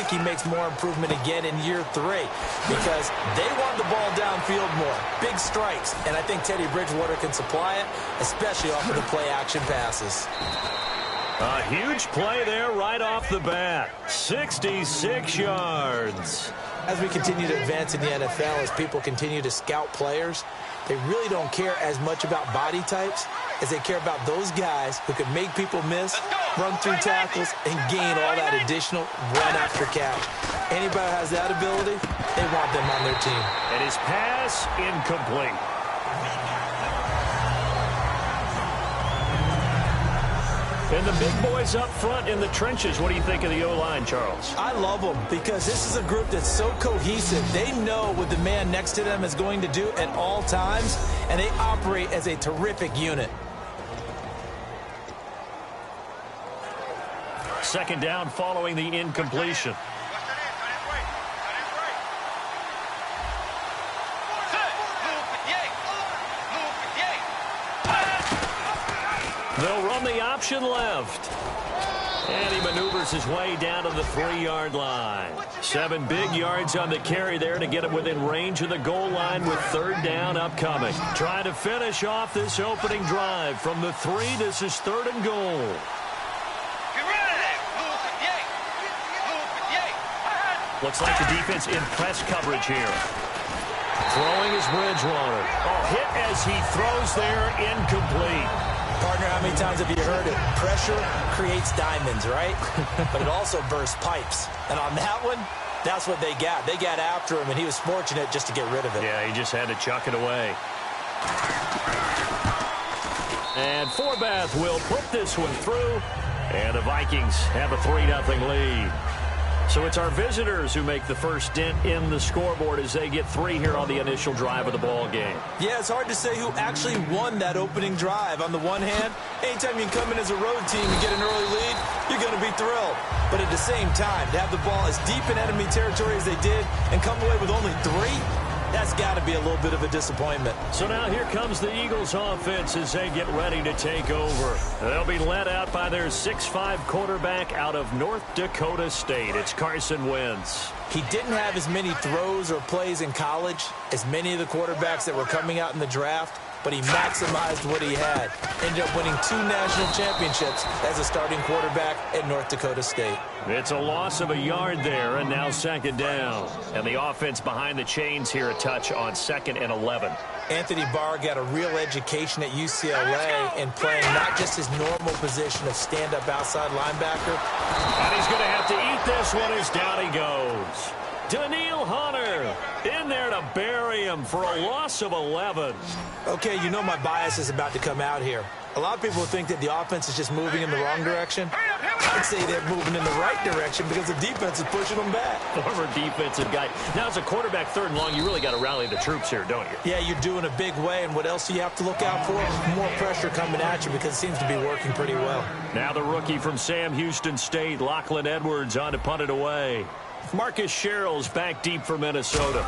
think he makes more improvement again in year 3 because they want the ball downfield more. Big strikes, and I think Teddy Bridgewater can supply it, especially off of the play-action passes. A huge play there right off the bat. 66 yards. As we continue to advance in the NFL, as people continue to scout players, they really don't care as much about body types as they care about those guys who can make people miss, run through tackles, and gain all that additional run after catch. Anybody who has that ability, they want them on their team. And his pass incomplete. And the big boys up front in the trenches. What do you think of the O-line, Charles? I love them because this is a group that's so cohesive. They know what the man next to them is going to do at all times, and they operate as a terrific unit. Second down following the incompletion. They'll run the option left. And he maneuvers his way down to the 3-yard line. 7 big yards on the carry there to get it within range of the goal line with third down upcoming. Trying to finish off this opening drive from the 3. This is 3rd and goal. Looks like the defense in press coverage here. Throwing is Bridgewater. Oh, hit as he throws there, incomplete. Partner, how many times have you heard it? Pressure creates diamonds, right? But it also bursts pipes. And on that one, that's what they got. They got after him, and he was fortunate just to get rid of it. Yeah, he just had to chuck it away. And Forbath will put this one through. And the Vikings have a 3-0 lead. So it's our visitors who make the first dent in the scoreboard as they get 3 here on the initial drive of the ball game. Yeah, it's hard to say who actually won that opening drive. On the one hand, anytime you can come in as a road team and get an early lead, you're going to be thrilled. But at the same time, to have the ball as deep in enemy territory as they did and come away with only 3, that's got to be a little bit of a disappointment. So now here comes the Eagles offense as they get ready to take over. They'll be led out by their 6'5" quarterback out of North Dakota State. It's Carson Wentz. He didn't have as many throws or plays in college as many of the quarterbacks that were coming out in the draft, but he maximized what he had. Ended up winning 2 national championships as a starting quarterback at North Dakota State. It's a loss of a yard there, and now 2nd down. And the offense behind the chains here a touch on 2nd and 11. Anthony Barr got a real education at UCLA in playing not just his normal position of stand-up outside linebacker. And he's going to have to eat this one as down he goes. Daniil Hunter in there to bury him for a loss of 11. Okay, you know my bias is about to come out here. A lot of people think that the offense is just moving in the wrong direction. I'd say they're moving in the right direction because the defense is pushing them back. Former defensive guy. Now, as a quarterback 3rd and long, you really got to rally the troops here, don't you? Yeah, you're doing a big way, and what else do you have to look out for? More pressure coming at you because it seems to be working pretty well. Now the rookie from Sam Houston State, Lachlan Edwards, on to punt it away. Marcus Sherrill's back deep for Minnesota.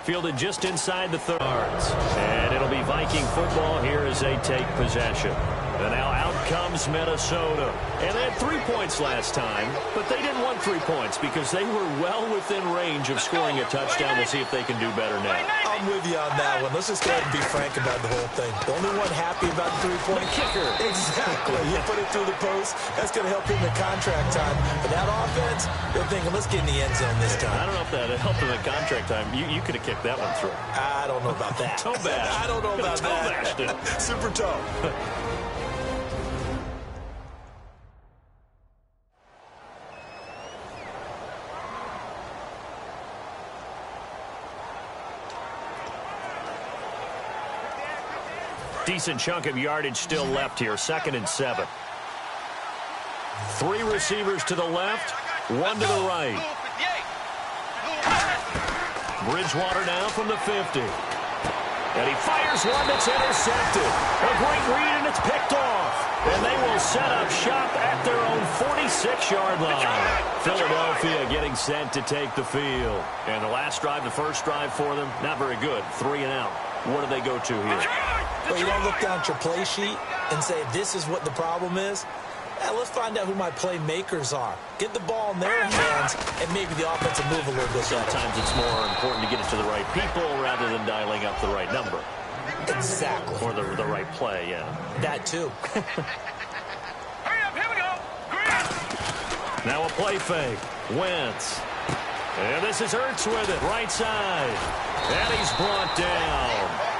Fielded just inside the 30 yards. And it'll be Viking football here as they take possession. And now out comes Minnesota. And they had 3 points last time, but they didn't want 3 points because they were well within range of scoring a touchdown. We'll see if they can do better now. I'm with you on that one. Let's just go ahead and be frank about the whole thing. The only one happy about the 3-point kicker. Exactly. You put it through the post. That's going to help him in contract time. But that offense, they're thinking, let's get in the end zone this time. I don't know if that helped him in contract time. You could have kicked that one through. I don't know about that. Toe bash. I don't know about that. Bashed it. Super toe. Decent chunk of yardage still left here. 2nd and 7. 3 receivers to the left, 1 to the right. Bridgewater now from the 50. And he fires one that's intercepted. A great read, and it's picked off. And they will set up shop at their own 46-yard line. Philadelphia getting set to take the field. And the last drive, the first drive for them, not very good. 3 and out. What do they go to here? Well, you don't look down at your play sheet and say, this is what the problem is. Let's find out who my playmakers are. Get the ball in their hands, and maybe the offense will move a little bit better. Sometimes it's more important to get it to the right people rather than dialing up the right number. Exactly. Or the right play, yeah. That, too. Hurry up, here we go. Now a play fake. Wentz. And this is Hurts with it. Right side. And he's brought down.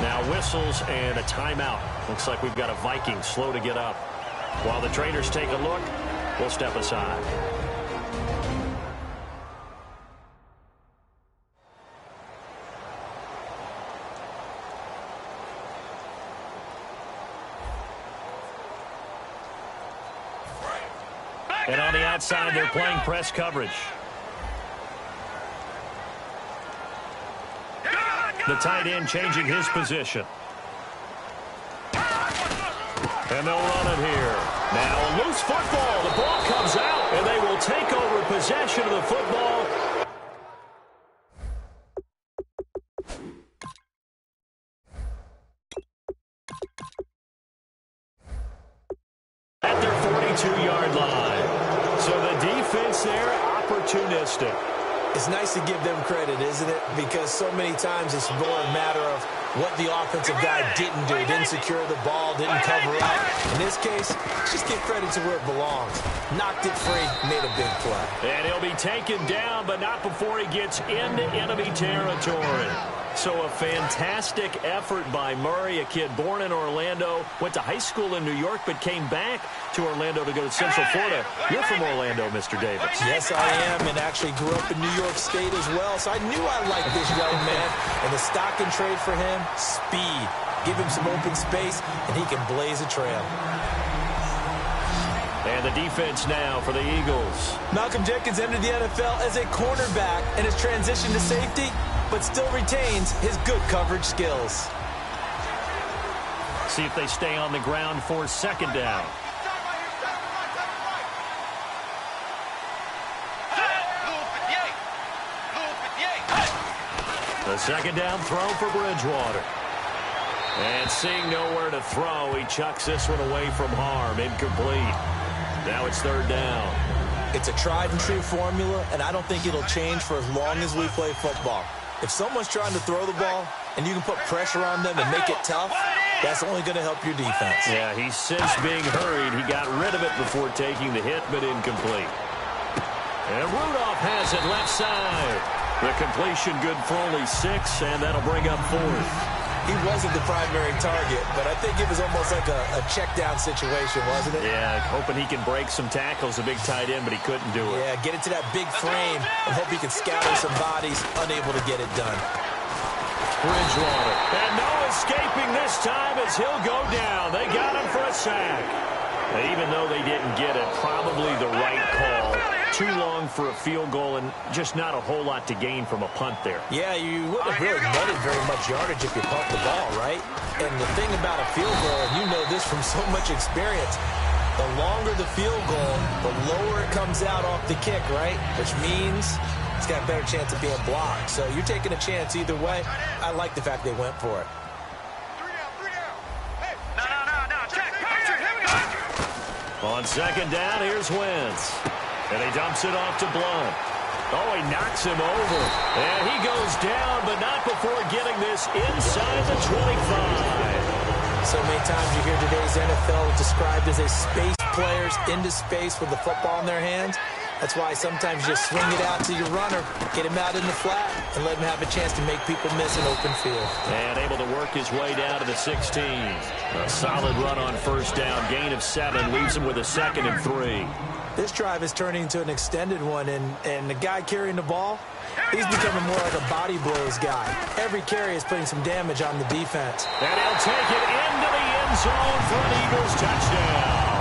Now whistles and a timeout. Looks like we've got a Vikings slow to get up. While the trainers take a look, we'll step aside. And on the outside, they're playing press coverage. The tight end changing his position. And they'll run it here. Now a loose football. The ball comes out, and they will take over possession of the football. At their 42-yard line. So the defense there, opportunistic. It's nice to give them credit, isn't it? Because so many times it's more a matter of what the offensive guy didn't do. Didn't secure the ball, didn't cover up. In this case, just give credit to where it belongs. Knocked it free, made a big play. And he'll be taken down, but not before he gets into enemy territory. So a fantastic effort by Murray, a kid born in Orlando, went to high school in New York, but came back to Orlando to go to Central Florida. You're from Orlando, Mr. Davis. Yes, I am, and actually grew up in New York State as well, so I knew I liked this young man. And the stock and trade for him, speed. Give him some open space, and he can blaze a trail. And the defense now for the Eagles. Malcolm Jenkins entered the NFL as a cornerback and has transitioned to safety, but still retains his good coverage skills. See if they stay on the ground for second down. The second down throw for Bridgewater. And seeing nowhere to throw, he chucks this one away from harm. Incomplete. Now it's third down. It's a tried and true formula, and I don't think it'll change for as long as we play football. If someone's trying to throw the ball and you can put pressure on them and make it tough, that's only going to help your defense. Yeah, he's since being hurried. He got rid of it before taking the hit, but incomplete. And Rudolph has it left side. The completion good for only 6, and that'll bring up fourth. He wasn't the primary target, but I think it was almost like a check-down situation, wasn't it? Yeah, hoping he can break some tackles, a big tight end, but he couldn't do it. Yeah, get it to that big frame and hope he can scatter some bodies, unable to get it done. Bridgewater. And no escaping this time as he'll go down. They got him for a sack. And even though they didn't get it, probably the right call. Too long for a field goal and just not a whole lot to gain from a punt there. Yeah, you wouldn't have really netted very much yardage if you pumped the ball, right? And the thing about a field goal, and you know this from so much experience, the longer the field goal, the lower it comes out off the kick, right? Which means it's got a better chance of being blocked. So you're taking a chance either way. I like the fact they went for it. On second down, here's Wentz. And he dumps it off to Blunt. Oh, he knocks him over. And he goes down, but not before getting this inside the 25. So many times you hear today's NFL described as a space players into space with the football in their hands. That's why sometimes you just swing it out to your runner, get him out in the flat, and let him have a chance to make people miss an open field. And able to work his way down to the 16. A solid run on first down. Gain of 7 leaves him with a 2nd and 3. This drive is turning into an extended one, and the guy carrying the ball, he's becoming more like a body blows guy. Every carry is putting some damage on the defense. And he'll take it into the end zone for an Eagles touchdown.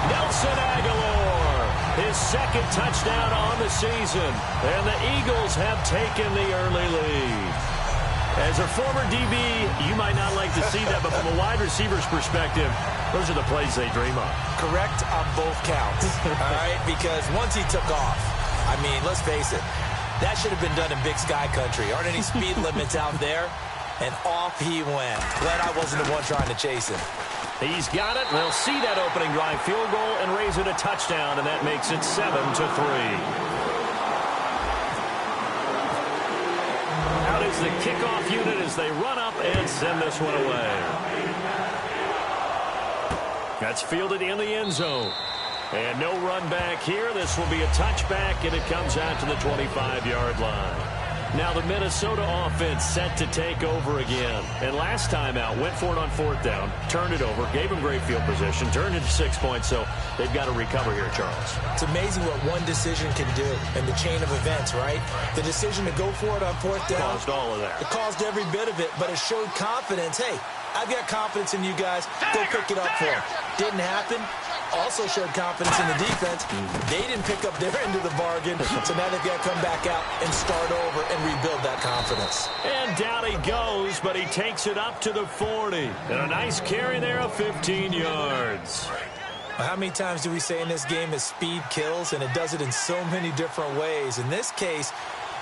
Nelson Aguilar, his 2nd touchdown on the season. And the Eagles have taken the early lead. As a former DB, you might not like to see that, but from a wide receiver's perspective, those are the plays they dream of. Correct on both counts, all right? Because once he took off, I mean, let's face it, That should have been done in Big Sky country. Aren't any speed limits out there? And off he went. Glad I wasn't the one trying to chase him. He's got it. They'll see that opening drive field goal and raise it a touchdown, and that makes it 7-3. Out is the kickoff unit as they run up and send this one away. That's fielded in the end zone. And no run back here. This will be a touchback, and it comes out to the 25-yard line. Now the Minnesota offense set to take over again. And last time out, went for it on 4th down, turned it over, gave them great field position, turned it to 6 points, so they've got to recover here, Charles. It's amazing what one decision can do in the chain of events, right? The decision to go for it on 4th down. Caused all of that. It caused every bit of it, but it showed confidence. Hey, I've got confidence in you guys. Go pick it up for them. Didn't happen. Also showed confidence in the defense. They didn't pick up their end of the bargain, so now they've got to come back out and start over and rebuild that confidence. And down he goes, but he takes it up to the 40. And a nice carry there of 15 yards. How many times do we say in this game that speed kills, and it does it in so many different ways? In this case,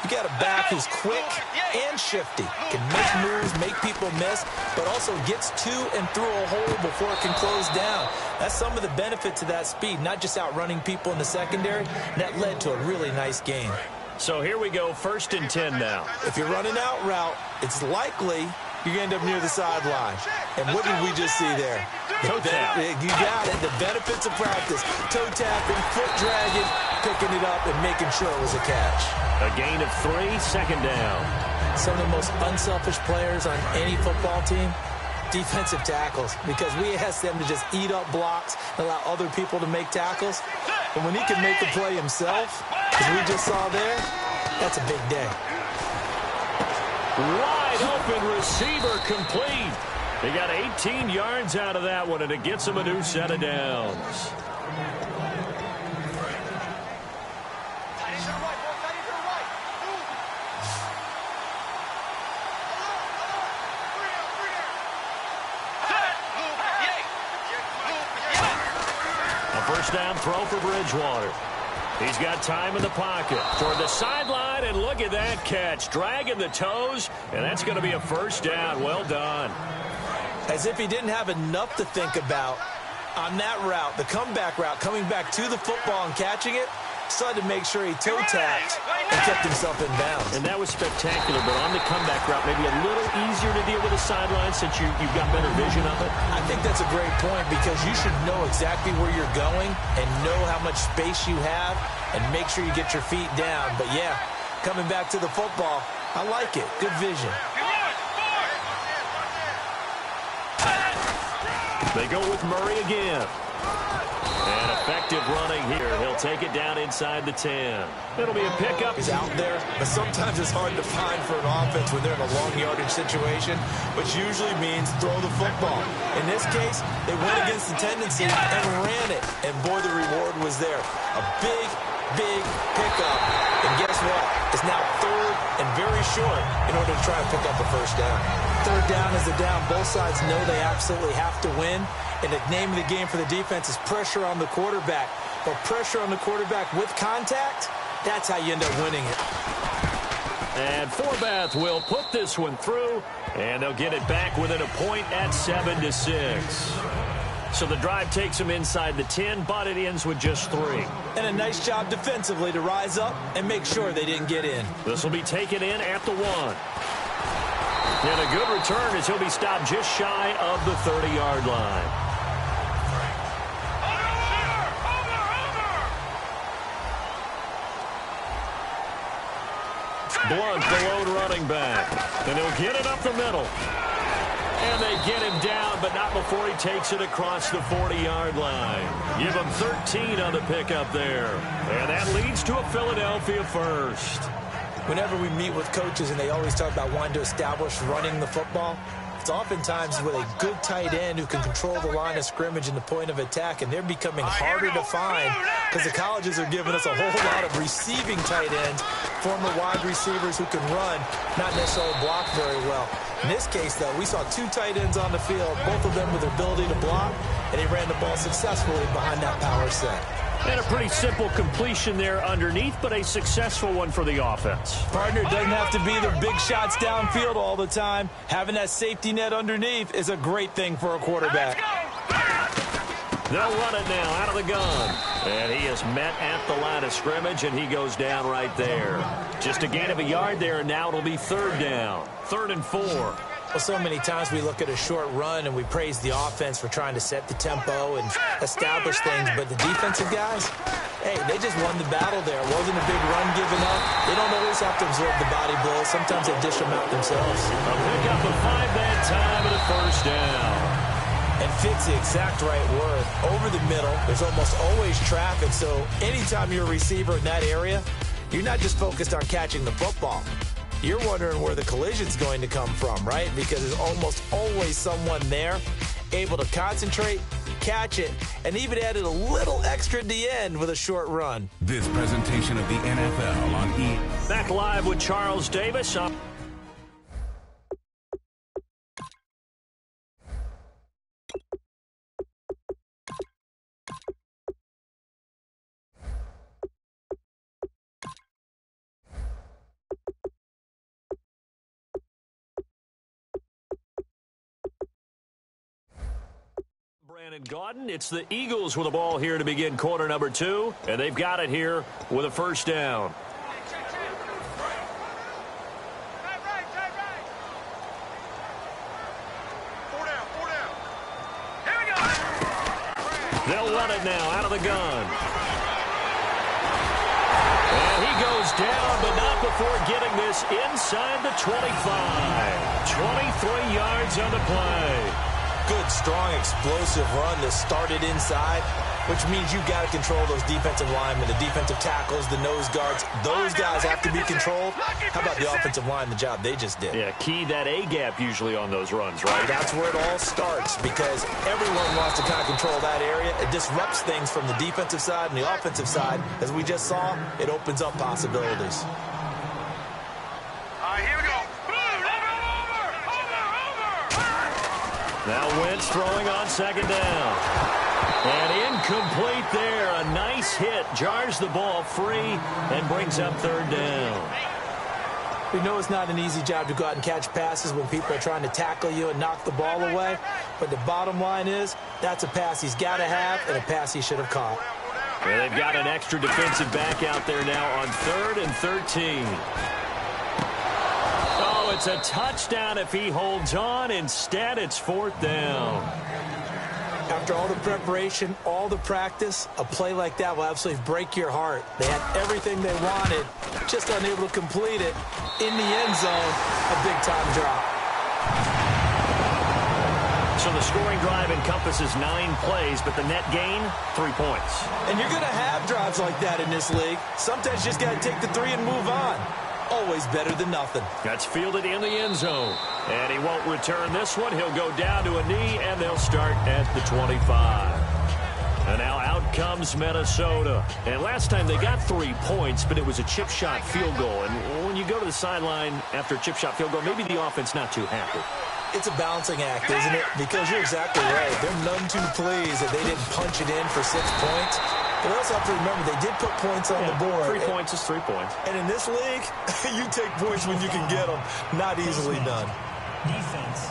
you got a back who's quick and shifty, can make moves, make people miss, but also gets to and through a hole before it can close down. That's some of the benefits of that speed, not just outrunning people in the secondary. That led to a really nice game. So here we go, 1st and 10 now. If you're running out route, it's likely you're going to end up near the sideline. And what did we just see there? Toe tap. You got it. The benefits of practice. Toe tapping, foot dragging, picking it up, and making sure it was a catch. A gain of 3, 2nd down. Some of the most unselfish players on any football team, defensive tackles, because we ask them to just eat up blocks and allow other people to make tackles. And when he can make the play himself, as we just saw there, that's a big day. Wide open receiver complete. They got 18 yards out of that one, and it gets them a new set of downs. First down throw for Bridgewater. He's got time in the pocket. Toward the sideline, and look at that catch. Dragging the toes, and that's going to be a first down. Well done. As if he didn't have enough to think about on that route, the comeback route, coming back to the football and catching it, decided to make sure he toe-tapped and kept himself in bounds. And that was spectacular, but on the comeback route, maybe a little easier to deal with the sideline since you've got better vision of it. I think that's a great point because you should know exactly where you're going and know how much space you have and make sure you get your feet down. But, yeah, coming back to the football, I like it. Good vision. They go with Murray again. And effective running here. He'll take it down inside the 10. It'll be a pickup. He's out there, but sometimes it's hard to find for an offense when they're in a long yardage situation, which usually means throw the football. In this case, they went against the tendency and ran it. And, boy, the reward was there. A big, big pickup. And guess what? It's now 3rd and very short in order to try and pick up a first down. 3rd down is the down. Both sides know they absolutely have to win. And the name of the game for the defense is pressure on the quarterback. But pressure on the quarterback with contact, that's how you end up winning it. And Forbath will put this one through, and they'll get it back within a point at 7-6. So the drive takes them inside the 10, but it ends with just 3. And a nice job defensively to rise up and make sure they didn't get in. This will be taken in at the 1. And a good return as he'll be stopped just shy of the 30-yard line. Blunt, the lone running back. And he'll get it up the middle. And they get him down, but not before he takes it across the 40-yard line. Give him 13 on the pickup there. And that leads to a Philadelphia first. Whenever we meet with coaches and they always talk about wanting to establish running the football, it's oftentimes with a good tight end who can control the line of scrimmage and the point of attack, and they're becoming harder to find because the colleges are giving us a whole lot of receiving tight ends, former wide receivers who can run, not necessarily block very well. In this case, though, we saw 2 tight ends on the field, both of them with the ability to block, and they ran the ball successfully behind that power set. And a pretty simple completion there underneath, but a successful one for the offense. Partner, doesn't have to be the big shots downfield all the time. Having that safety net underneath is a great thing for a quarterback. They'll run it now out of the gun. And he is met at the line of scrimmage, and he goes down right there. Just a gain of a yard there, and now it'll be third down. 3rd and 4. Well, so many times we look at a short run and we praise the offense for trying to set the tempo and establish things, but the defensive guys, hey, they just won the battle there. It wasn't a big run given up. They don't always have to absorb the body blows. Sometimes they dish them out themselves. A pick up of 5 that time and a first down. And fits the exact right word. Over the middle, there's almost always traffic, so anytime you're a receiver in that area, you're not just focused on catching the football. You're wondering where the collision's going to come from, right? Because there's almost always someone there able to concentrate, catch it, and even added a little extra at the end with a short run. This presentation of the NFL on E! Back live with Charles Davis. Brandon Gaudin. It's the Eagles with the ball here to begin quarter number 2, and they've got it here with a first down. They'll run it now out of the gun. And he goes down, but not before getting this inside the 25. 23 yards on the play. Good, strong, explosive run that started inside, which means you got to control those defensive linemen, the defensive tackles, the nose guards. Those guys have to be controlled. How about the offensive line, the job they just did? Yeah, key that A-gap usually on those runs, right? That's where it all starts because everyone wants to kind of control that area. It disrupts things from the defensive side and the offensive side. As we just saw, it opens up possibilities. Here we go. Now Wentz throwing on second down. And incomplete there. A nice hit. Jars the ball free and brings up third down. We know it's not an easy job to go out and catch passes when people are trying to tackle you and knock the ball away. But the bottom line is that's a pass he's got to have and a pass he should have caught. Well, they've got an extra defensive back out there now on 3rd and 13. Oh, it's a touchdown if he holds on. Instead, it's 4th down. After all the preparation, all the practice, a play like that will absolutely break your heart. They had everything they wanted, just unable to complete it. In the end zone, a big-time drop. So the scoring drive encompasses 9 plays, but the net gain, 3 points. And you're going to have drives like that in this league. Sometimes you just got to take the 3 and move on. Always better than nothing. That's fielded in the end zone. And he won't return this one. He'll go down to a knee, and they'll start at the 25. And now out comes Minnesota. And last time they got 3 points, but it was a chip shot field goal. And when you go to the sideline after a chip shot field goal, maybe the offense not too happy. It's a balancing act, isn't it? Because you're exactly right. They're none too pleased that they didn't punch it in for 6 points. But also have to remember, they did put points on the board. 3 points is 3 points. And in this league, you take points when you can get them. Not easily done. Defense.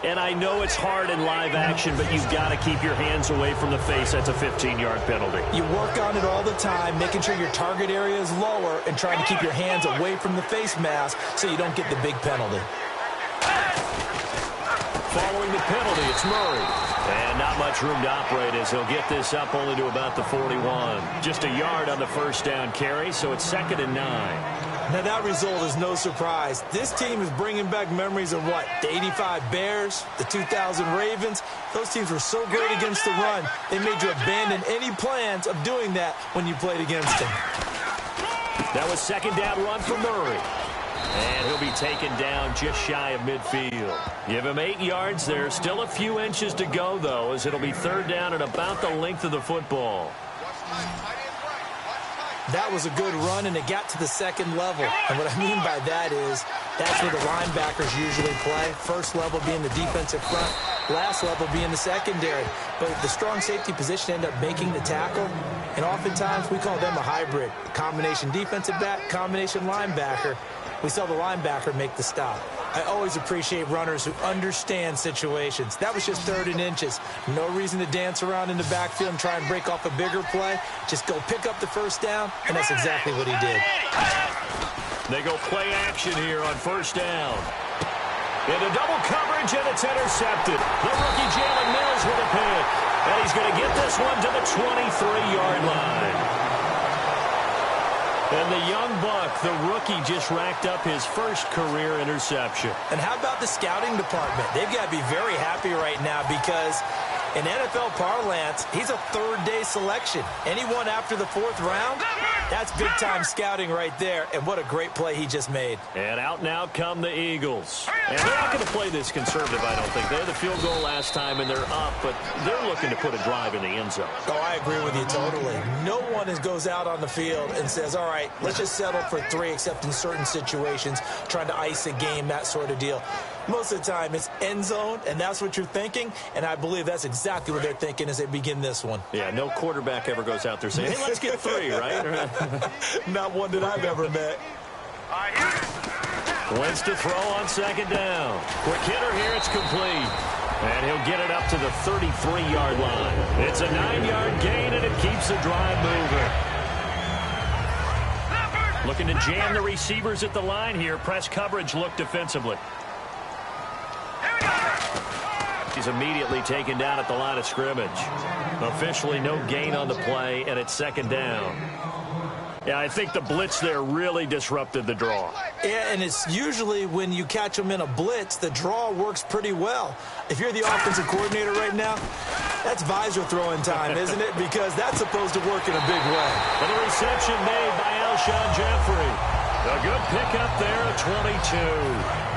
And I know it's hard in live action, but you've got to keep your hands away from the face. That's a 15-yard penalty. You work on it all the time, making sure your target area is lower and trying to keep your hands away from the face mask so you don't get the big penalty. Following the penalty, it's Murray. And not much room to operate as he'll get this up only to about the 41. Just a yard on the first down carry, so it's 2nd and 9. Now, that result is no surprise. This team is bringing back memories of what? The 85 Bears, the 2000 Ravens. Those teams were so great against the run, they made you abandon any plans of doing that when you played against them. That was 2nd down run for Murray. And he'll be taken down just shy of midfield. Give him 8 yards there. Still a few inches to go, though, as it'll be 3rd down at about the length of the football. That was a good run, and it got to the 2nd level. And what I mean by that is that's where the linebackers usually play. First level being the defensive front. last level being the secondary. But the strong safety position ended up making the tackle. And oftentimes we call them a hybrid. Combination defensive back, combination linebacker. We saw the linebacker make the stop. I always appreciate runners who understand situations. That was just 3rd and inches. No reason to dance around in the backfield and try and break off a bigger play. Just go pick up the first down, and that's exactly what he did. They go play action here on 1st down. Into double coverage, and it's intercepted. The rookie Jalen Mills with a pick. And he's going to get this one to the 23-yard line. And the young buck, the rookie, just racked up his first career interception. And how about the scouting department? They've got to be very happy right now because in NFL parlance, he's a 3rd-day selection. Anyone after the 4th round, that's big-time scouting right there. And what a great play he just made. And out now come the Eagles. And they're not going to play this conservative, I don't think. They had the field goal last time, and they're up, but they're looking to put a drive in the end zone. Oh, I agree with you totally. No one goes out on the field and says, all right, let's just settle for 3, except in certain situations, trying to ice a game, that sort of deal. Most of the time, it's end zone, and that's what you're thinking, and I believe that's exactly what they're thinking as they begin this one. Yeah, no quarterback ever goes out there saying, hey, let's get 3, right? Not one that I've ever met. Wentz to throw on 2nd down. Quick hitter here, it's complete. And he'll get it up to the 33-yard line. It's a 9-yard gain, and it keeps the drive moving. Looking to jam the receivers at the line here. Press coverage look defensively. He's immediately taken down at the line of scrimmage. Officially no gain on the play, and it's 2nd down. Yeah, I think the blitz there really disrupted the draw. Yeah, and it's usually when you catch them in a blitz, the draw works pretty well. If you're the offensive coordinator right now, that's visor throwing time, isn't it? Because that's supposed to work in a big way. And the reception made by Alshon Jeffrey. A good pickup there at 22.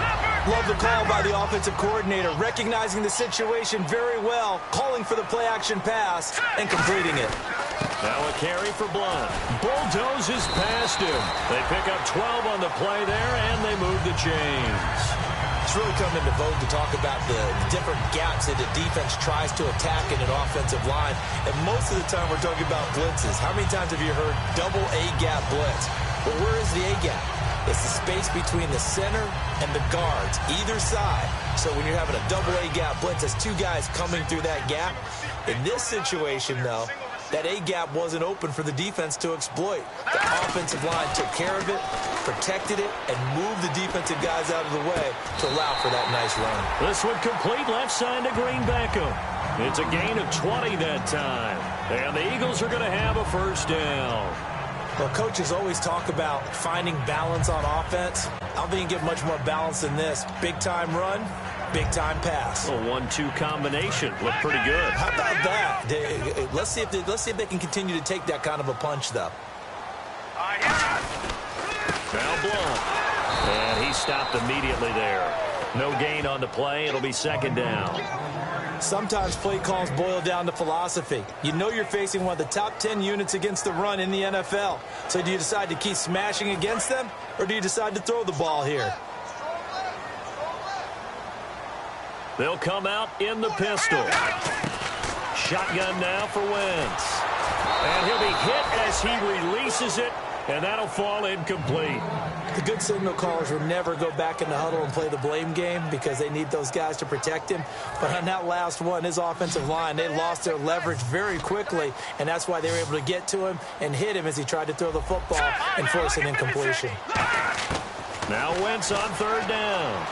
Love the call by the offensive coordinator, recognizing the situation very well, calling for the play-action pass, and completing it. Now a carry for Blunt. Bulldozes past him. They pick up 12 on the play there, and they move the chains. It's really come into vogue to talk about the different gaps that the defense tries to attack in an offensive line. And most of the time we're talking about blitzes. How many times have you heard double A-gap blitz? Well, where is the A-gap? It's the space between the center and the guards, either side. So when you're having a double A-gap blitz, that's 2 guys coming through that gap. In this situation, though, that A-gap wasn't open for the defense to exploit. The offensive line took care of it, protected it, and moved the defensive guys out of the way to allow for that nice run. This one complete left side to Green Beckham. It's a gain of 20 that time. And the Eagles are going to have a 1st down. Well, coaches always talk about finding balance on offense. I don't think you get much more balance than this. Big-time run, big-time pass. A 1-2 combination. Looked pretty good. How about that? Let's see if they can continue to take that kind of a punch, though. Now Blunt. And he stopped immediately there. No gain on the play. It'll be 2nd down. Sometimes play calls boil down to philosophy. You know you're facing one of the top 10 units against the run in the NFL. So do you decide to keep smashing against them, or do you decide to throw the ball here? They'll come out in the pistol. Shotgun now for Wentz. And he'll be hit as he releases it, and that'll fall incomplete. The good signal callers will never go back in the huddle and play the blame game because they need those guys to protect him. But on that last one, his offensive line, they lost their leverage very quickly, and that's why they were able to get to him and hit him as he tried to throw the football and force an incompletion. Now Wentz on 3rd down.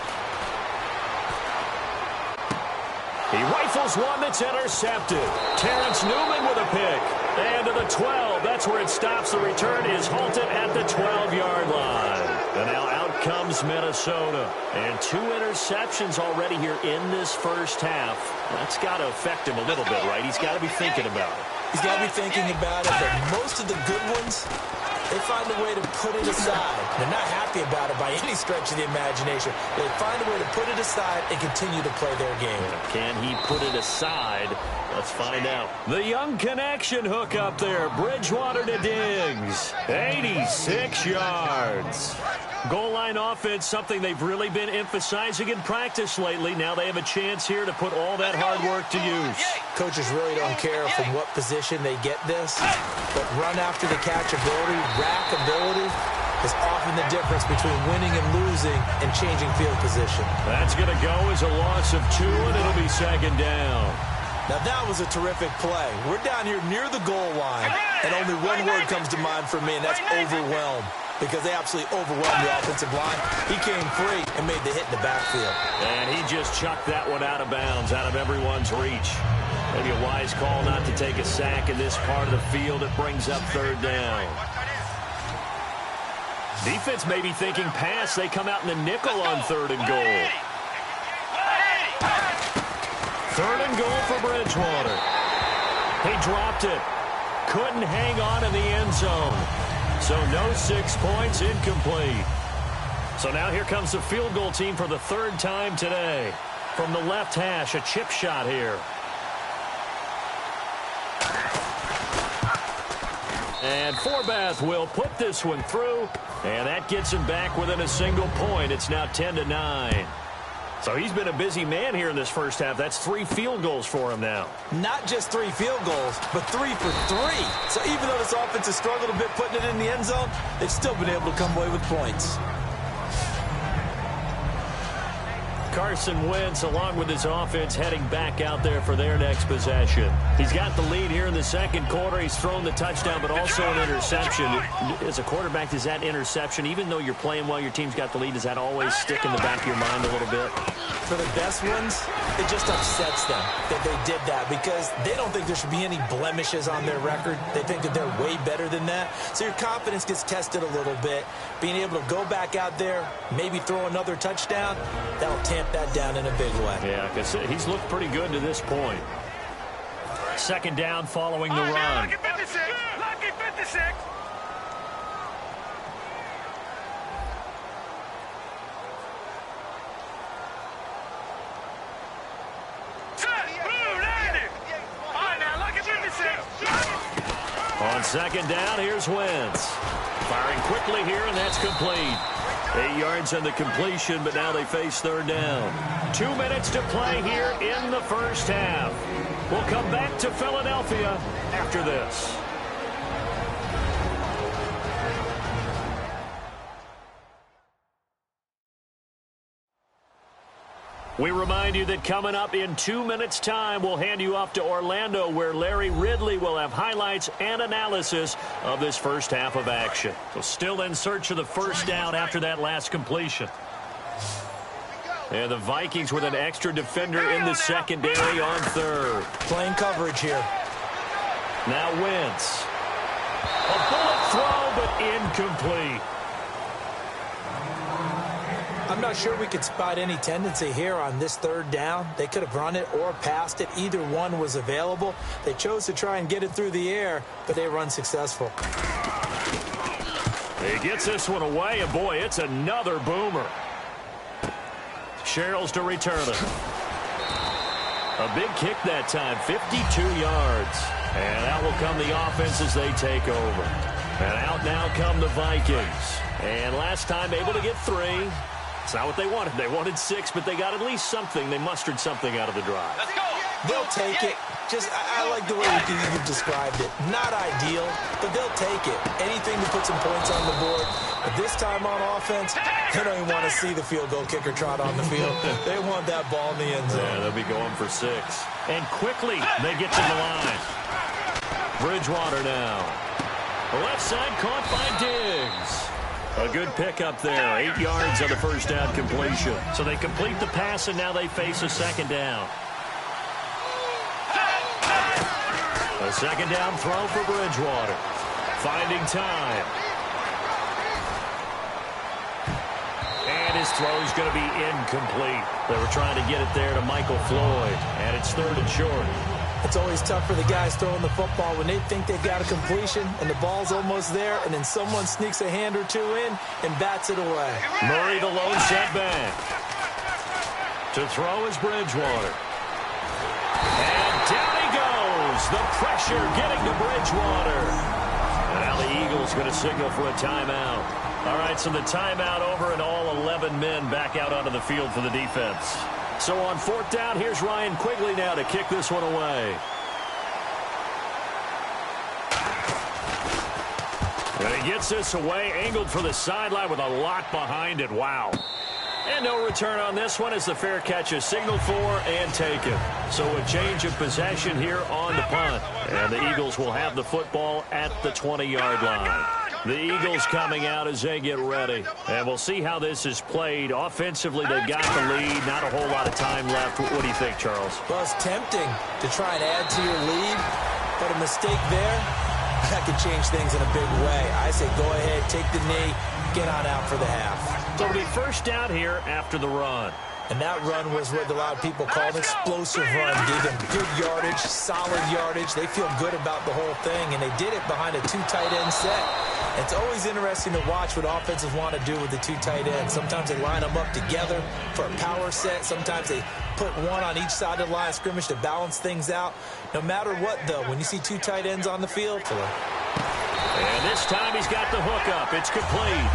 He rifles one that's intercepted. Terrence Newman with a pick. And to the 12. That's where it stops. The return is halted at the 12-yard line. And now out comes Minnesota. And 2 interceptions already here in this first half. That's got to affect him a little bit, right? He's got to be thinking about it. He's got to be thinking about it, but most of the good ones they find a way to put it aside. They're not happy about it by any stretch of the imagination. They find a way to put it aside and continue to play their game. Can he put it aside? Let's find out. The Young Connection hook up there. Bridgewater to Diggs. 86 yards. Goal line offense, something they've really been emphasizing in practice lately. Now they have a chance here to put all that hard work to use. Coaches really don't care from what position they get this, but run after the catch ability, rack ability, is often the difference between winning and losing and changing field position. That's going to go as a loss of 2, and it'll be second down. Now that was a terrific play. We're down here near the goal line, and only one word comes to mind for me, and that's overwhelmed, because they absolutely overwhelmed the offensive line. He came free and made the hit in the backfield. And he just chucked that one out of bounds, out of everyone's reach. Maybe a wise call not to take a sack in this part of the field. It brings up third down. Defense may be thinking pass. They come out in the nickel on 3rd and goal. 3rd and goal for Bridgewater. He dropped it. Couldn't hang on in the end zone. So no 6 points, incomplete. So now here comes the field goal team for the 3rd time today. From the left hash, a chip shot here. And Forbath will put this one through, and that gets him back within a single point. It's now 10-9. So he's been a busy man here in this first half. That's 3 field goals for him now. Not just 3 field goals, but 3 for 3. So even though this offense has struggled a bit putting it in the end zone, they've still been able to come away with points. Carson Wentz, along with his offense, heading back out there for their next possession. He's got the lead here in the second quarter. He's thrown the touchdown, but also an interception. As a quarterback, does that interception, even though you're playing well, your team's got the lead, does that always stick in the back of your mind a little bit? For the best ones, it just upsets them that they did that because they don't think there should be any blemishes on their record. They think that they're way better than that. So your confidence gets tested a little bit. Being able to go back out there, maybe throw another touchdown, that'll tamp that down in a big way. Yeah, because he's looked pretty good to this point. Second down following the run. Lucky 56. Lucky 56. On second down, here's Wentz. Firing quickly here, and that's complete. 8 yards on the completion, but now they face third down. 2 minutes to play here in the first half. We'll come back to Philadelphia after this. We remind you that coming up in 2 minutes' time, we'll hand you off to Orlando, where Larry Ridley will have highlights and analysis of this first half of action. So still in search of the first down after that last completion. And the Vikings with an extra defender in the secondary on third. Playing coverage here. Now Wentz. A bullet throw, but incomplete. I'm not sure we could spot any tendency here on this third down. They could have run it or passed it. Either one was available. They chose to try and get it through the air, but they were unsuccessful. He gets this one away, and boy, it's another boomer. Sherrills to return it. A big kick that time, 52 yards. And out will come the offense as they take over. And out now come the Vikings. And last time able to get 3. It's not what they wanted. They wanted 6, but they got at least something. They mustered something out of the drive. Let's go. They'll take it. I like the way you've described it. Not ideal, but they'll take it. Anything to put some points on the board. But this time on offense, they don't even want to see the field goal kicker trot on the field. They want that ball in the end zone. Yeah, they'll be going for 6. And quickly, they get to the line. Bridgewater now. The left side caught by Diggs. A good pickup there. 8 yards on the first down completion. So they complete the pass, and now they face a second down. A second down throw for Bridgewater. Finding time. And his throw is going to be incomplete. They were trying to get it there to Michael Floyd. And it's 3rd and short. It's always tough for the guys throwing the football when they think they've got a completion and the ball's almost there, and then someone sneaks a hand or two in and bats it away. Murray, the lone setback. To throw is Bridgewater. And down he goes. The pressure getting to Bridgewater. And now the Eagles going to signal for a timeout. All right, so the timeout over and all 11 men back out onto the field for the defense. So on fourth down, here's Ryan Quigley now to kick this one away. And he gets this away, angled for the sideline with a lot behind it. Wow. And no return on this one as the fair catch is signaled for and taken. So a change of possession here on the punt. And the Eagles will have the football at the 20-yard line. The Eagles coming out as they get ready. And we'll see how this is played. Offensively, they've got the lead. Not a whole lot of time left. What do you think, Charles? Well, it's tempting to try and add to your lead, but a mistake there, that could change things in a big way. I say go ahead, take the knee, get on out for the half. So it'll be first down here after the run. And that run was what a lot of people call an explosive run. Gave them good yardage, solid yardage. They feel good about the whole thing, and they did it behind a two tight end set. It's always interesting to watch what offenses want to do with the two tight ends. Sometimes they line them up together for a power set. Sometimes they put one on each side of the line of scrimmage to balance things out. No matter what, though, when you see two tight ends on the field. And this time he's got the hook up. It's complete.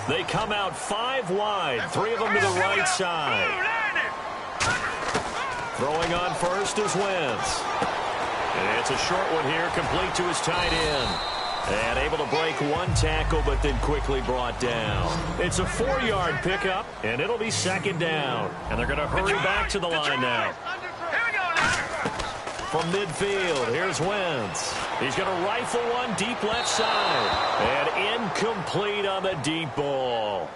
They come out 5 wide, 3 of them to the right side. Throwing on first is Wentz. And it's a short one here, complete to his tight end. And able to break one tackle, but then quickly brought down. It's a 4-yard pickup, and it'll be second down. And they're going to hurry back to the line now. From midfield, here's Wentz. He's going to rifle one deep left side. And incomplete on the deep ball.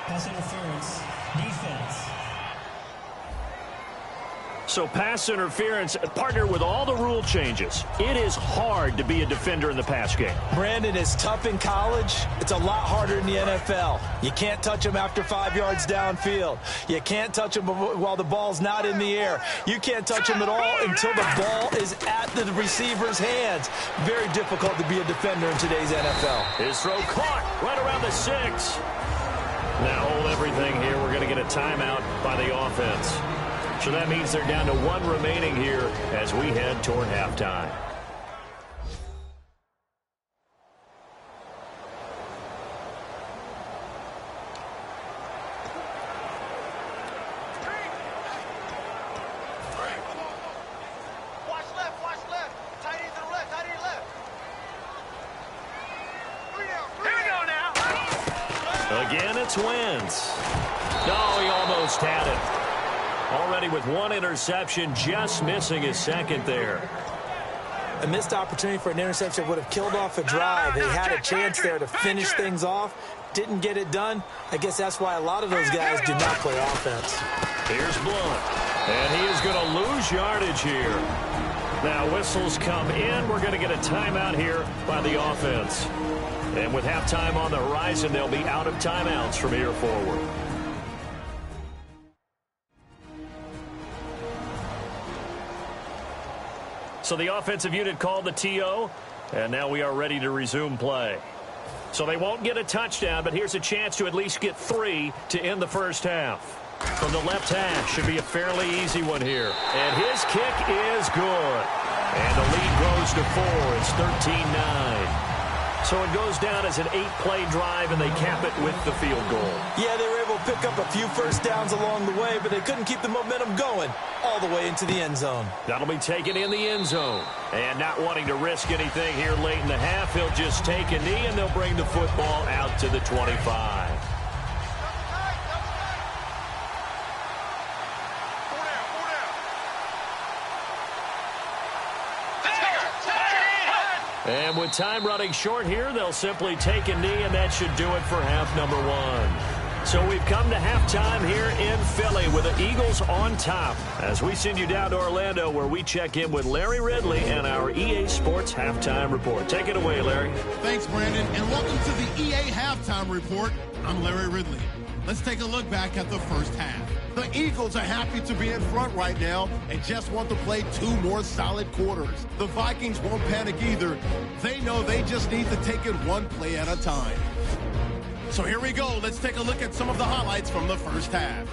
Pass interference. Defense. So pass interference, partner with all the rule changes. It is hard to be a defender in the pass game. Brandon, is tough in college. It's a lot harder in the NFL. You can't touch them after 5 yards downfield. You can't touch them while the ball's not in the air. You can't touch them at all until the ball is at the receiver's hands. Very difficult to be a defender in today's NFL. His throw caught right around the 6. Now hold everything here. We're going to get a timeout by the offense. So that means they're down to 1 remaining here as we head toward halftime. Watch left, watch left. Tight end to the left, tight end left. Here we go now. Again, it's Wentz. No, he almost had it. Already with 1 interception, just missing his second there. A missed opportunity for an interception would have killed off a drive. They had a chance there to finish things off. Didn't get it done. I guess that's why a lot of those guys do not play offense. Here's Blunt. And he is going to lose yardage here. Now whistles come in. We're going to get a timeout here by the offense. And with halftime on the horizon, they'll be out of timeouts from here forward. So the offensive unit called the TO, and now we are ready to resume play. So they won't get a touchdown, but here's a chance to at least get 3 to end the first half. From the left hash, should be a fairly easy one here. And his kick is good. And the lead grows to 4. It's 13-9. So it goes down as an 8-play drive, and they cap it with the field goal. Yeah, they were able to pick up a few first downs along the way, but they couldn't keep the momentum going all the way into the end zone. That'll be taken in the end zone. And not wanting to risk anything here late in the half, he'll just take a knee, and they'll bring the football out to the 25. And with time running short here, they'll simply take a knee, and that should do it for half number 1. So we've come to halftime here in Philly with the Eagles on top as we send you down to Orlando where we check in with Larry Ridley and our EA Sports Halftime Report. Take it away, Larry. Thanks, Brandon, and welcome to the EA Halftime Report. I'm Larry Ridley. Let's take a look back at the first half. The Eagles are happy to be in front right now and just want to play 2 more solid quarters. The Vikings won't panic either. They know they just need to take it 1 play at a time. So here we go. Let's take a look at some of the highlights from the first half.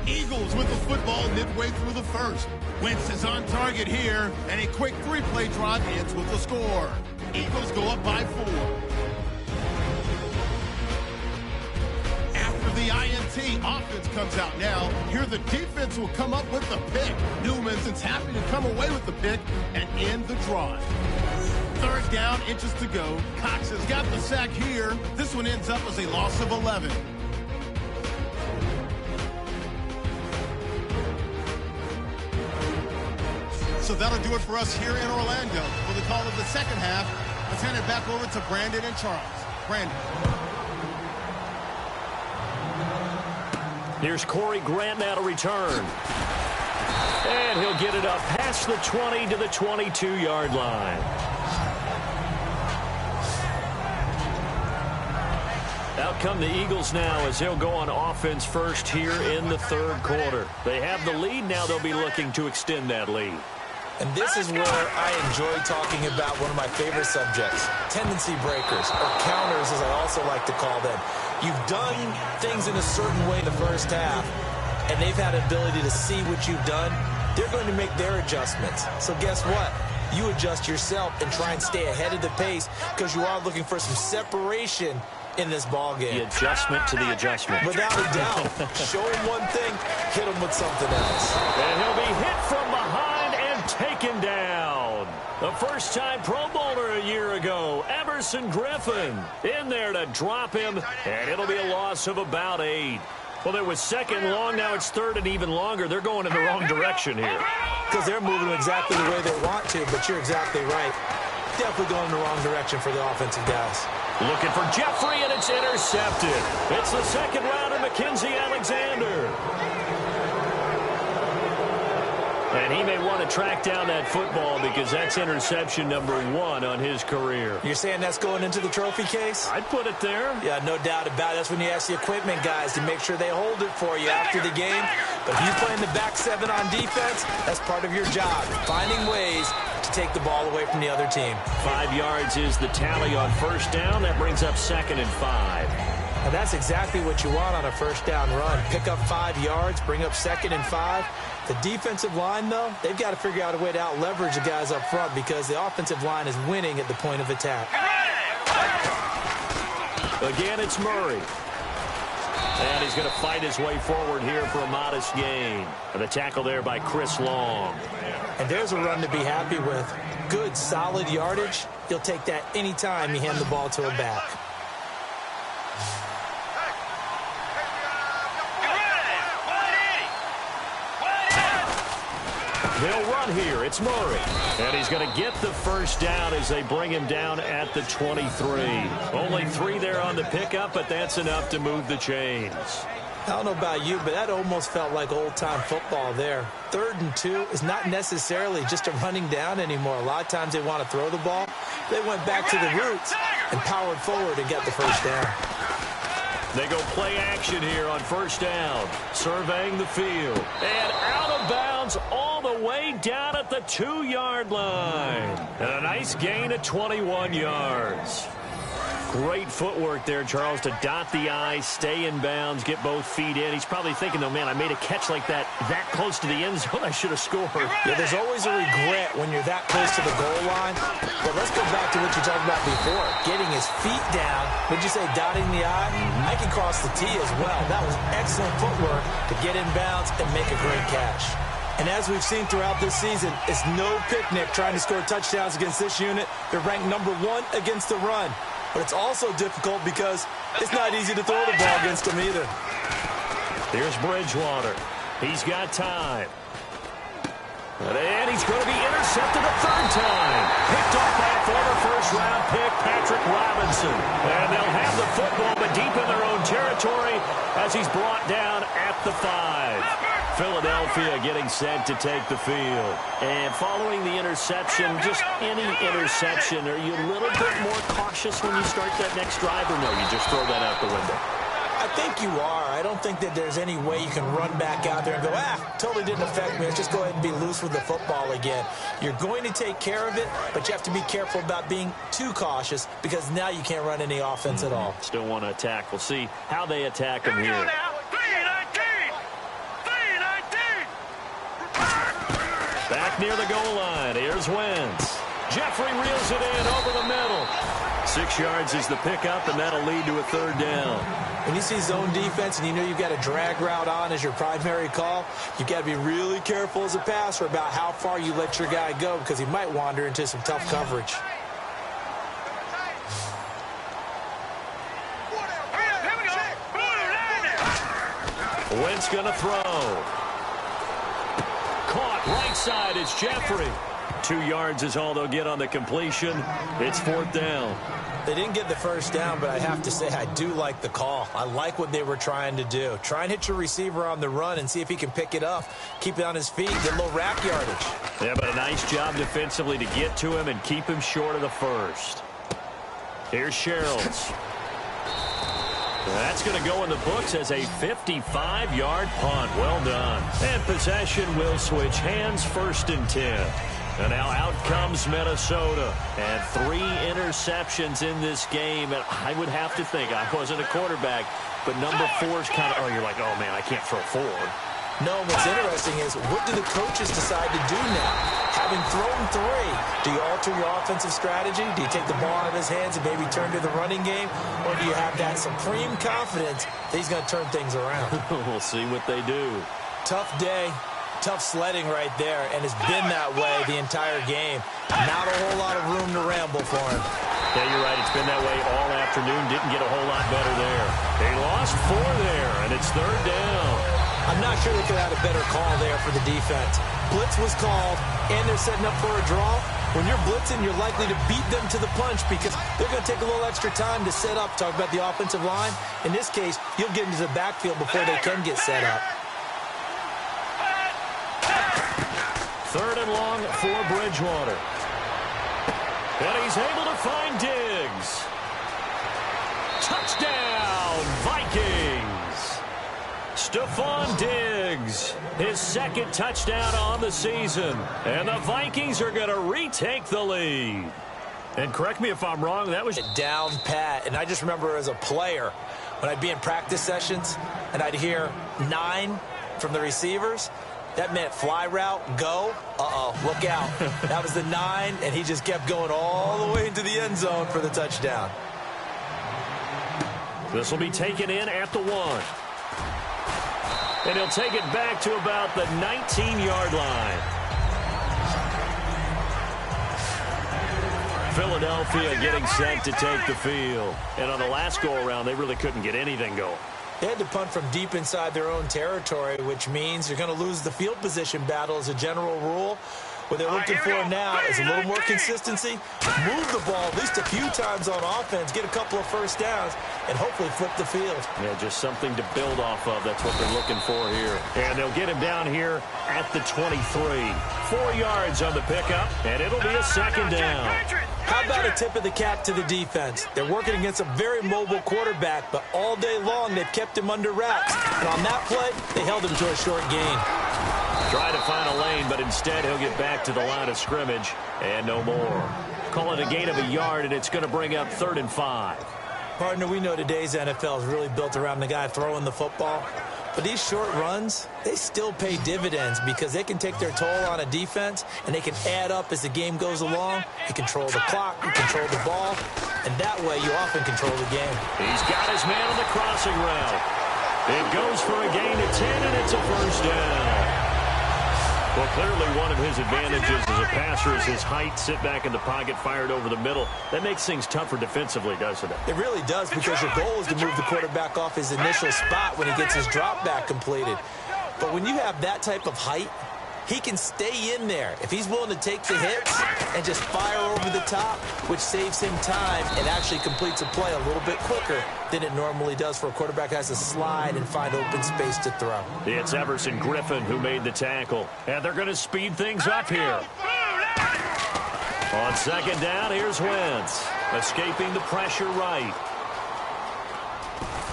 Eagles with the football midway through the first. Wentz is on target here, and a quick 3-play drive ends with a score. Eagles go up by 4. The INT offense comes out now. Here the defense will come up with the pick. Newman's is happy to come away with the pick and end the drive. 3rd down, inches to go. Cox has got the sack here. This one ends up as a loss of 11. So that'll do it for us here in Orlando. For the call of the second half, let's hand it back over to Brandon and Charles. Brandon. Here's Corey Grant now to return. And he'll get it up past the 20 to the 22-yard line. Out come the Eagles now as they'll go on offense first here in the 3rd quarter. They have the lead. Now they'll be looking to extend that lead. And this is where I enjoy talking about one of my favorite subjects, tendency breakers, or counters as I also like to call them. You've done things in a certain way the first half, and they've had an ability to see what you've done. They're going to make their adjustments. So guess what? You adjust yourself and try and stay ahead of the pace because you are looking for some separation in this ball game. The adjustment to the adjustment. Without a doubt. Show him one thing, hit him with something else. And he'll be hit from behind and taken down. The first-time Pro Bowler a year ago, Emerson Griffin, in there to drop him, and it'll be a loss of about 8. Well, it was 2nd long, now it's 3rd and even longer. They're going in the wrong direction here. Because they're moving exactly the way they want to, but you're exactly right. Definitely going in the wrong direction for the offensive guys. Looking for Jeffrey, and it's intercepted. It's the 2nd rounder, Mackenzie Alexander. And he may want to track down that football because that's interception number 1 on his career. You're saying that's going into the trophy case? I'd put it there. Yeah, no doubt about it. That's when you ask the equipment guys to make sure they hold it for you after the game. But if you play in the back 7 on defense, that's part of your job, finding ways to take the ball away from the other team. 5 yards is the tally on first down. That brings up 2nd and 5. And that's exactly what you want on a first down run. Pick up 5 yards, bring up 2nd and 5. The defensive line, though, they've got to figure out a way to out-leverage the guys up front because the offensive line is winning at the point of attack. Again, it's Murray. And he's going to fight his way forward here for a modest gain. And the tackle there by Chris Long. And there's a run to be happy with. Good, solid yardage. You'll take that anytime you hand the ball to a back. They'll run here. It's Murray. And he's going to get the first down as they bring him down at the 23. Only 3 there on the pickup, but that's enough to move the chains. I don't know about you, but that almost felt like old-time football there. 3rd and 2 is not necessarily just a running down anymore. A lot of times they want to throw the ball. They went back to the roots and powered forward and got the first down. They go play action here on first down, surveying the field. And out of bounds all the way down at the 2-yard line. And a nice gain of 21 yards. Great footwork there, Charles, to dot the I, stay in bounds, get both feet in. He's probably thinking, oh, man, I made a catch like that close to the end zone. I should have scored. Yeah, there's always a regret when you're that close to the goal line. But let's go back to what you talked about before. Getting his feet down. Would you say dotting the I? I can cross the T as well. That was excellent footwork to get in bounds and make a great catch. And as we've seen throughout this season, it's no picnic trying to score touchdowns against this unit. They're ranked number 1 against the run. But it's also difficult because it's not easy to throw the ball against them either. Here's Bridgewater. He's got time. And he's going to be intercepted a third time. Picked off by a former first-round pick, Patrick Robinson. And they'll have the football, but deep in their own territory as he's brought down at the 5. Philadelphia getting set to take the field. And following the interception, just any interception, are you a little bit more cautious when you start that next drive, or no, you just throw that out the window? I think you are. I don't think that there's any way you can run back out there and go, totally didn't affect me. Let's just go ahead and be loose with the football again. You're going to take care of it, but you have to be careful about being too cautious because now you can't run any offense at all. Still want to attack. We'll see how they attack him here. Back near the goal line. Here's Wentz. Jeffrey reels it in over the middle. 6 yards is the pickup, and that'll lead to a third down. When you see zone defense and you know you've got a drag route on as your primary call, you've got to be really careful as a passer about how far you let your guy go because he might wander into some tough coverage. Wentz going to throw. Caught right side. It's Jeffrey. 2 yards is all they'll get on the completion. It's 4th down. They didn't get the first down, but I have to say I do like the call. I like what they were trying to do. Try and hit your receiver on the run and see if he can pick it up. Keep it on his feet, get a little rack yardage. Yeah, but a nice job defensively to get to him and keep him short of the first. Here's Sherrills. That's going to go in the books as a 55-yard punt. Well done. And possession will switch hands, 1st and 10. And now out comes Minnesota. And 3 interceptions in this game. And I would have to think, I wasn't a quarterback, but number 4 is kind of, you're like, oh, man, I can't throw 4. No, what's interesting is what do the coaches decide to do now? Having thrown 3, do you alter your offensive strategy? Do you take the ball out of his hands and maybe turn to the running game? Or do you have that supreme confidence that he's going to turn things around? We'll see what they do. Tough day, tough sledding right there, and it's been that way the entire game. Not a whole lot of room to ramble for him. Yeah, you're right. It's been that way all afternoon. Didn't get a whole lot better there. They lost 4 there, and it's 3rd down. I'm not sure they could have had a better call there for the defense. Blitz was called, and they're setting up for a draw. When you're blitzing, you're likely to beat them to the punch because they're going to take a little extra time to set up. Talk about the offensive line. In this case, you'll get into the backfield before they can get set up. 3rd and long for Bridgewater. And he's able to find Diggs. Touchdown, Vikings. Stephon Diggs, his 2nd touchdown on the season. And the Vikings are going to retake the lead. And correct me if I'm wrong, that was down pat. And I just remember as a player, when I'd be in practice sessions and I'd hear 9 from the receivers, that meant fly route, go, look out. That was the 9, and he just kept going all the way into the end zone for the touchdown. This will be taken in at the 1. And he'll take it back to about the 19-yard line. Philadelphia getting set to take the field. And on the last go-around, they really couldn't get anything going. They had to punt from deep inside their own territory, which means you're going to lose the field position battle as a general rule. What they're looking for now is a little more consistency, move the ball at least a few times on offense, get a couple of first downs, and hopefully flip the field. Yeah, just something to build off of. That's what they're looking for here. And they'll get him down here at the 23. 4 yards on the pickup, and it'll be a 2nd down. How about a tip of the cap to the defense? They're working against a very mobile quarterback, but all day long they've kept him under wraps. And on that play, they held him to a short gain. Try to find a lane, but instead he'll get back to the line of scrimmage and no more. Call it a gain of a yard, and it's going to bring up 3rd and 5. Partner, we know today's NFL is really built around the guy throwing the football. But these short runs, they still pay dividends because they can take their toll on a defense, and they can add up as the game goes along. You control the clock, you control the ball, and that way you often control the game. He's got his man on the crossing route. It goes for a gain of 10, and it's a 1st down. Well, clearly one of his advantages as a passer is his height, sit back in the pocket, fired over the middle. That makes things tougher defensively, doesn't it? It really does, because your goal is to move the quarterback off his initial spot when he gets his drop back completed. But when you have that type of height he can stay in there if he's willing to take the hits and just fire over the top, which saves him time and actually completes a play a little bit quicker than it normally does for a quarterback who has to slide and find open space to throw. It's Everson Griffin who made the tackle, and they're going to speed things up here. On second down, here's Wentz, escaping the pressure right.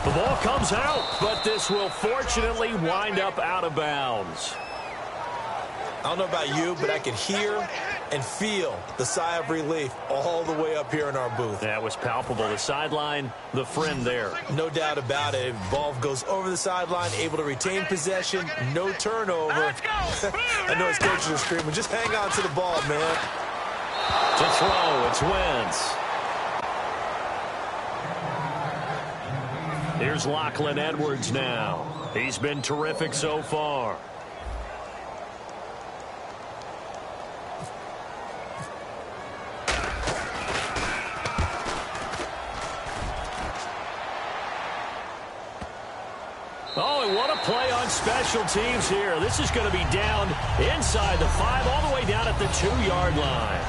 The ball comes out, but this will fortunately wind up out of bounds. I don't know about you, but I can hear and feel the sigh of relief all the way up here in our booth. That was palpable. The sideline, the friend there. No doubt about it. Ball goes over the sideline, able to retain possession, no turnover. I know his coaches are screaming, just hang on to the ball, man. To throw, it's Wentz. Here's Lachlan Edwards now. He's been terrific so far. Oh, and what a play on special teams here. This is going to be down inside the 5, all the way down at the 2-yard line.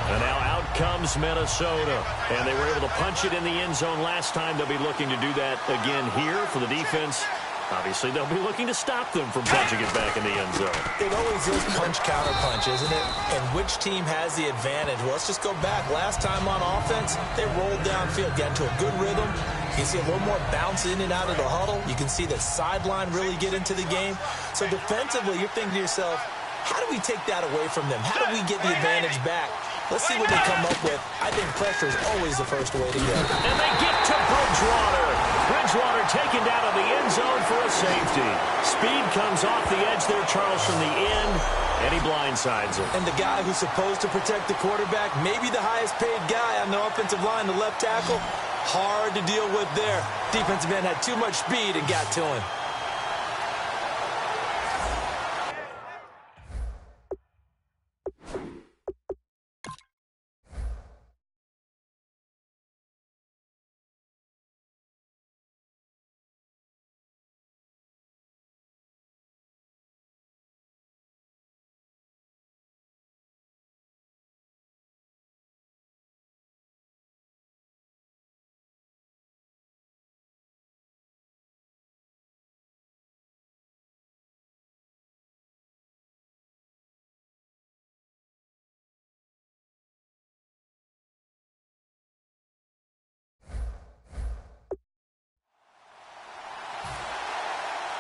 And now out comes Minnesota. And they were able to punch it in the end zone last time. They'll be looking to do that again here for the defense. Obviously, they'll be looking to stop them from punching it back in the end zone. It always is punch-counter-punch, isn't it? And which team has the advantage? Well, let's just go back. Last time on offense, they rolled downfield, got into a good rhythm. You can see a little more bounce in and out of the huddle. You can see the sideline really get into the game. So defensively, you're thinking to yourself, how do we take that away from them? How do we get the advantage back? Let's see what they come up with. I think pressure is always the first way to go. And they get to Bridgewater. Bridgewater taken down to the end zone for a safety. Speed comes off the edge there, Charles, from the end, and he blindsides him. And the guy who's supposed to protect the quarterback, maybe the highest paid guy on the offensive line, the left tackle, hard to deal with there. Defensive end had too much speed and got to him.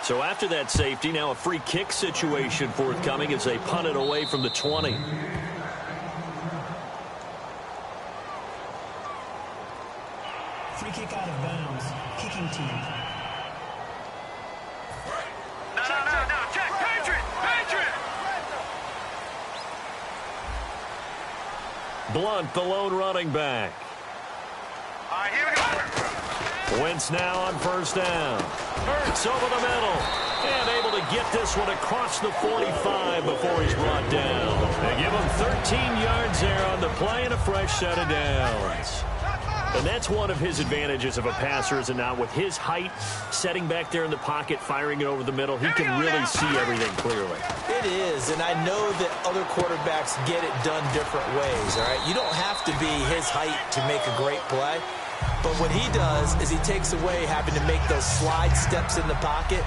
So after that safety, now a free kick situation forthcoming as they punt it away from the 20. Free kick out of bounds. Kicking team. No, check, Patriot! Blunt, the lone running back. All right, here we go. Wentz now on first down. Hurts over the middle. And able to get this one across the 45 before he's brought down. They give him 13 yards there on the play and a fresh set of downs. And that's one of his advantages of a passer, is it not? With his height, setting back there in the pocket, firing it over the middle, he can really see everything clearly. It is, and I know that other quarterbacks get it done different ways, all right? You don't have to be his height to make a great play. But what he does is he takes away having to make those slide steps in the pocket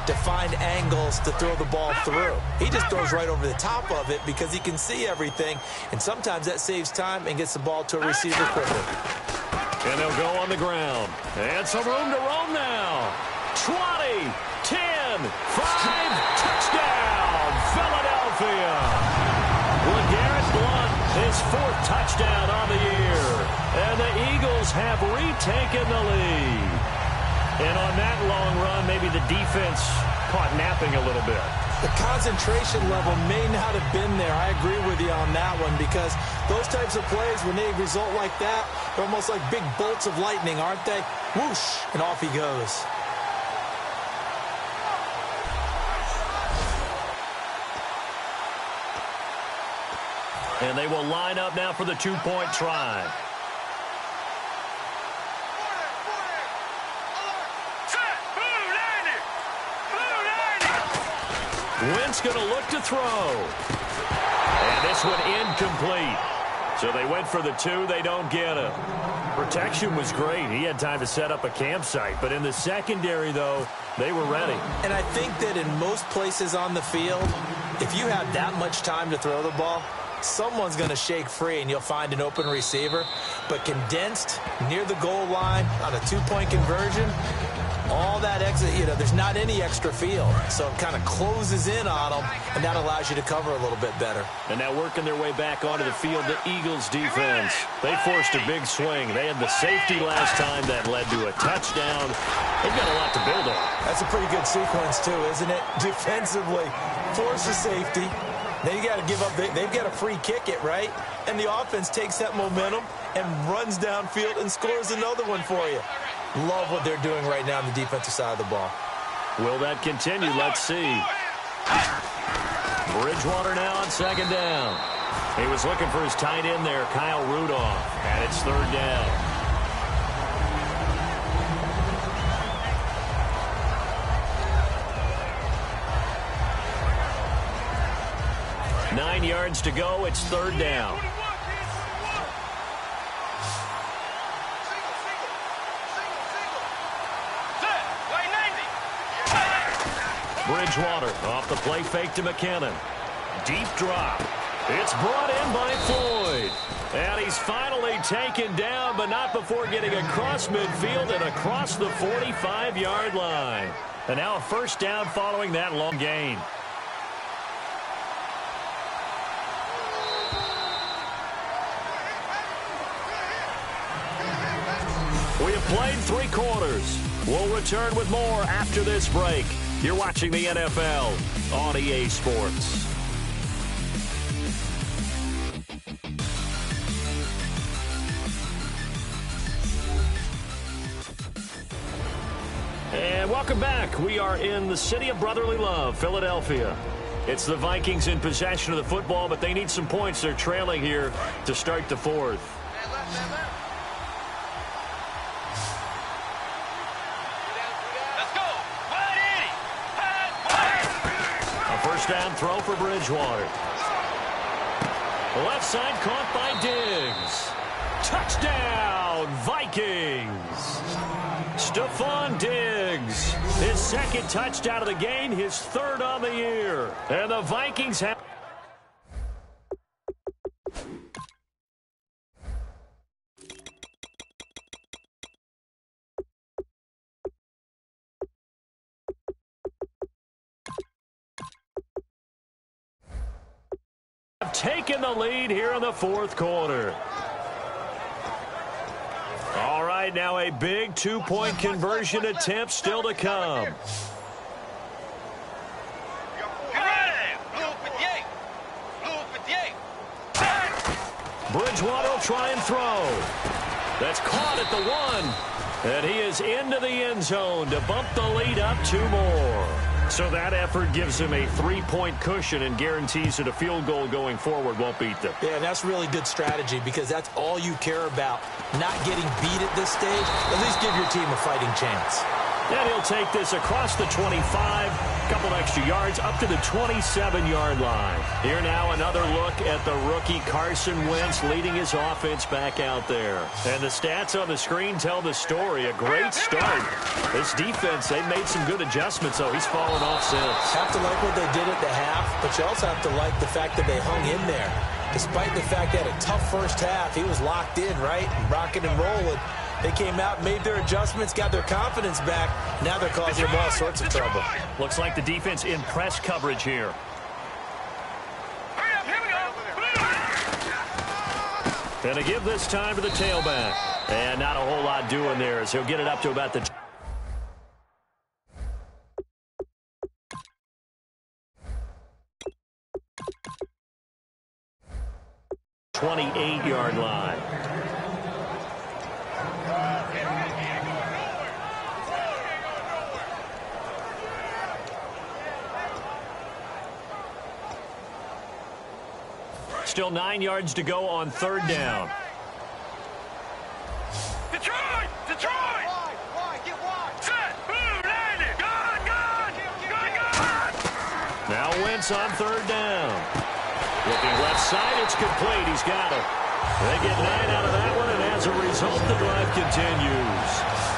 to find angles to throw the ball through. He just throws right over the top of it because he can see everything, and sometimes that saves time and gets the ball to a receiver quicker. And they'll go on the ground. And some room to roam now. 20, 10, 5, touchdown, Philadelphia. LeGarrette Blount, his 4th touchdown on the year. And the Eagles have retaken the lead. And on that long run, maybe the defense caught napping a little bit. The concentration level may not have been there. I agree with you on that one, because those types of plays, when they result like that, they're almost like big bolts of lightning, aren't they? Whoosh, and off he goes. And they will line up now for the 2-point try. Wentz going to look to throw. And this one incomplete. So they went for the 2. They don't get it. Protection was great. He had time to set up a campsite. But in the secondary, though, they were ready. And I think that in most places on the field, if you have that much time to throw the ball, someone's going to shake free and you'll find an open receiver. But condensed near the goal line on a 2-point conversion, all that exit, there's not any extra field. So it kind of closes in on them, and that allows you to cover a little bit better. And now working their way back onto the field, the Eagles defense. They forced a big swing. They had the safety last time that led to a touchdown. They've got a lot to build on. That's a pretty good sequence, too, isn't it? Defensively, force a safety. Then you got to give up. They've got to free kick it, right? And the offense takes that momentum and runs downfield and scores another one for you. Love what they're doing right now on the defensive side of the ball. Will that continue? Let's see. Bridgewater now on second down. He was looking for his tight end there, Kyle Rudolph, and it's third down. Nine yards to go. It's third down. Bridgewater off the play fake to McKinnon. Deep drop. It's brought in by Floyd. And he's finally taken down, but not before getting across midfield and across the 45-yard line. And now a first down following that long gain. We have played 3 quarters. We'll return with more after this break. You're watching the NFL on EA Sports. And welcome back. We are in the city of brotherly love, Philadelphia. It's the Vikings in possession of the football, but they need some points. They're trailing here to start the fourth. Down throw for Bridgewater. Left side caught by Diggs. Touchdown, Vikings. Stephon Diggs. His second touchdown of the game, his third on the year. And the Vikings have... taken the lead here in the fourth quarter. All right, now a big 2-point conversion attempt still to come. Bridgewater will try and throw. That's caught at the 1. And he is into the end zone to bump the lead up 2 more. So that effort gives him a 3-point cushion and guarantees that a field goal going forward won't beat them. Yeah, and that's really good strategy because that's all you care about. Not getting beat at this stage. At least give your team a fighting chance. And he'll take this across the 25, a couple extra yards, up to the 27-yard line. Here now another look at the rookie Carson Wentz leading his offense back out there. And the stats on the screen tell the story. A great start. This defense, they've made some good adjustments, though. He's fallen off since. Have to like what they did at the half, but you also have to like the fact that they hung in there. Despite the fact they had a tough first half, he was locked in, right? Rocking and rolling. They came out, made their adjustments, got their confidence back. Now they're causing them all sorts of trouble. Looks like the defense in press coverage here. And to give this time to the tailback. And not a whole lot doing there as he'll get it up to about the 28-yard line. Still 9 yards to go on third down. Detroit! Detroit! Wide, get wide. Set, boom, landed. Gone. Now Wentz on third down. Looking left side, it's complete. He's got it. They get 9 out of that one, and as a result, the drive continues.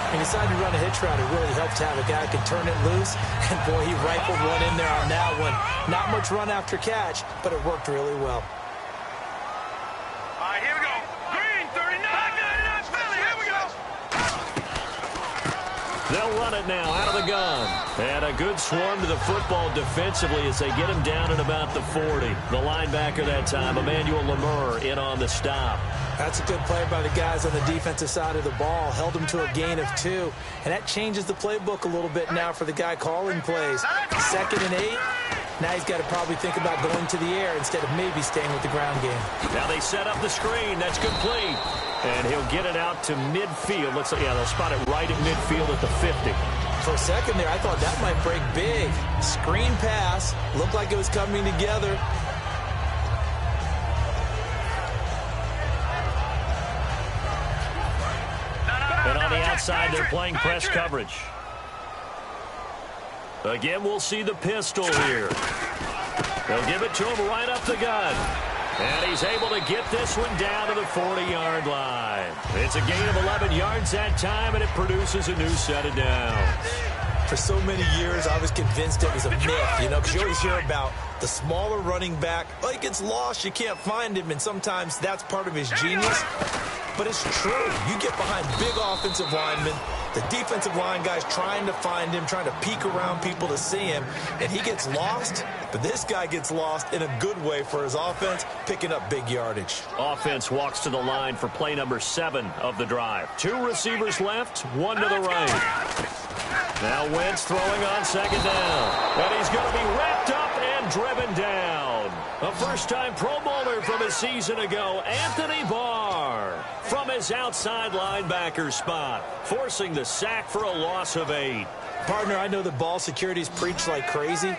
And he decided to run a hitch route. It really helped to have a guy who could turn it loose. And, boy, he rifled one in there on that one. Not much run after catch, but it worked really well. All right, here we go. Green, 39. Philly, here we go. They'll run it now out of the gun. And a good swarm to the football defensively as they get him down at about the 40. The linebacker that time, Emmanuel Lemur, in on the stop. That's a good play by the guys on the defensive side of the ball. Held him to a gain of 2. And that changes the playbook a little bit now for the guy calling plays. 2nd and 8. Now he's got to probably think about going to the air instead of maybe staying with the ground game. Now they set up the screen. That's complete. And he'll get it out to midfield. Looks like, yeah, they'll spot it right at midfield at the 50. For a second there, I thought that might break big. Screen pass. Looked like it was coming together. And on the outside, they're playing press coverage. Again, we'll see the pistol here. They'll give it to him right up the gut. And he's able to get this one down to the 40-yard line. It's a gain of 11 yards that time, and it produces a new set of downs. For so many years, I was convinced it was a myth, you know, because you always hear about the smaller running back. Oh, he gets lost, you can't find him, and sometimes that's part of his genius. But it's true. You get behind big offensive linemen, the defensive line guys trying to find him, trying to peek around people to see him, and he gets lost. But this guy gets lost in a good way for his offense, picking up big yardage. Offense walks to the line for play number 7 of the drive. 2 receivers left, 1 to the right. Now Wentz throwing on 2nd down. And he's going to be wrapped up and driven down. A first-time Pro Bowler from a season ago, Anthony Barr, from his outside linebacker spot, forcing the sack for a loss of 8. Partner, I know the ball security's preached like crazy,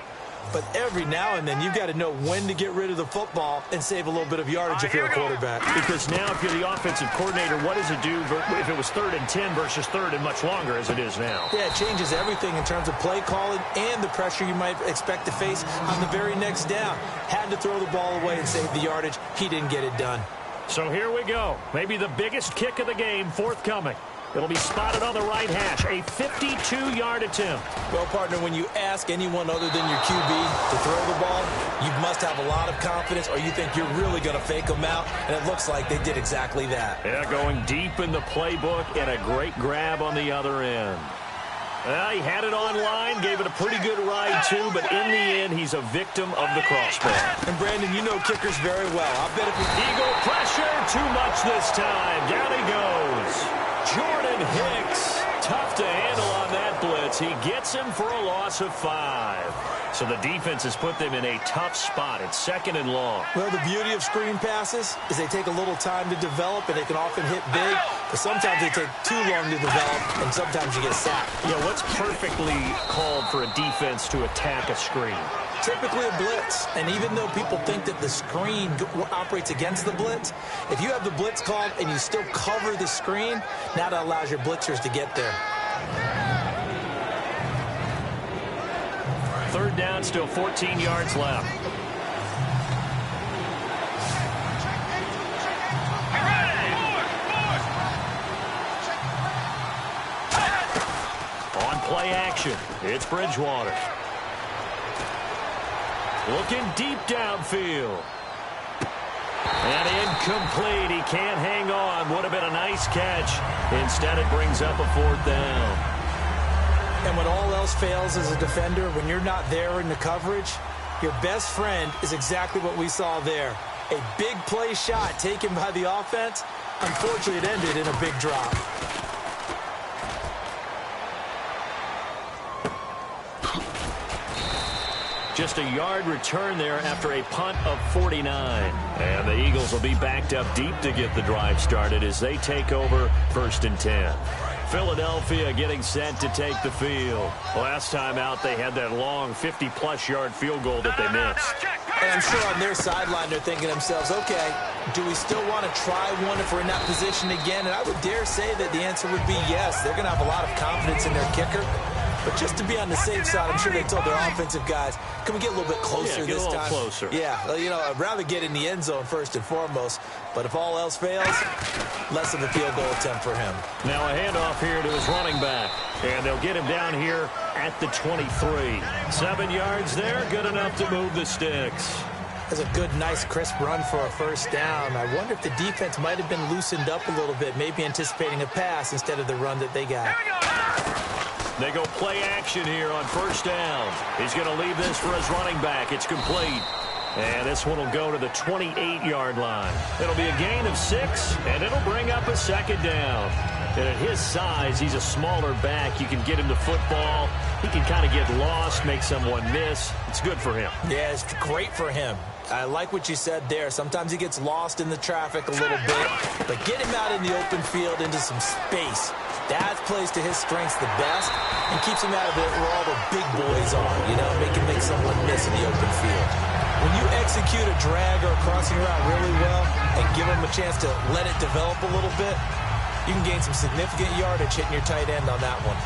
but every now and then you've got to know when to get rid of the football and save a little bit of yardage if you're a quarterback. Because now if you're the offensive coordinator, what does it do if it was 3rd and 10 versus 3rd and much longer as it is now? Yeah, it changes everything in terms of play calling and the pressure you might expect to face on the very next down. Had to throw the ball away and save the yardage. He didn't get it done. So here we go. Maybe the biggest kick of the game forthcoming. It'll be spotted on the right hash, a 52-yard attempt. Well, partner, when you ask anyone other than your QB to throw the ball, you must have a lot of confidence or you think you're really going to fake them out, and it looks like they did exactly that. Yeah, going deep in the playbook and a great grab on the other end. Well, he had it online, gave it a pretty good ride, too, but in the end, he's a victim of the crossbar. And, Brandon, you know kickers very well. I bet if Eagle pressure, too much this time. Down he goes. Jordan Hicks, tough to handle on that blitz. He gets him for a loss of 5. So the defense has put them in a tough spot. It's 2nd and long. Well, the beauty of screen passes is they take a little time to develop, and they can often hit big, but sometimes they take too long to develop, and sometimes you get sacked. Yeah, what's perfectly called for a defense to attack a screen? Typically a blitz, and even though people think that the screen operates against the blitz, if you have the blitz called and you still cover the screen, now that allows your blitzers to get there. 3rd down, still 14 yards left. On play action, it's Bridgewater. Looking deep downfield. And incomplete. He can't hang on. Would have been a nice catch. Instead, it brings up a 4th down. And when all else fails as a defender, when you're not there in the coverage, your best friend is exactly what we saw there. A big play shot taken by the offense. Unfortunately, it ended in a big drop. Just a yard return there after a punt of 49. And the Eagles will be backed up deep to get the drive started as they take over 1st and 10. Philadelphia getting set to take the field. Last time out, they had that long 50-plus yard field goal that they missed. And I'm sure on their sideline they're thinking to themselves, okay, do we still want to try one if we're in that position again? And I would dare say that the answer would be yes. They're going to have a lot of confidence in their kicker. But just to be on the safe side, I'm sure they told their offensive guys, can we get a little bit closer get this a little time? Closer. Yeah, you know, I'd rather get in the end zone first and foremost. But if all else fails, less of a field goal attempt for him. Now a handoff here to his running back. And they'll get him down here at the 23. 7 yards there, good enough to move the sticks. That's a good, nice, crisp run for a first down. I wonder if the defense might have been loosened up a little bit, maybe anticipating a pass instead of the run that they got. They go play action here on first down. He's going to leave this for his running back. It's complete. And this one will go to the 28-yard line. It'll be a gain of 6, and it'll bring up a second down. And at his size, he's a smaller back. You can get him the football. He can kind of get lost, make someone miss. It's good for him. Yeah, it's great for him. I like what you said there. Sometimes he gets lost in the traffic a little bit, but get him out in the open field into some space. That plays to his strengths the best and keeps him out of it where all the big boys are, you know, make someone miss in the open field. When you execute a drag or a crossing route really well and give him a chance to let it develop a little bit, you can gain some significant yardage hitting your tight end on that one.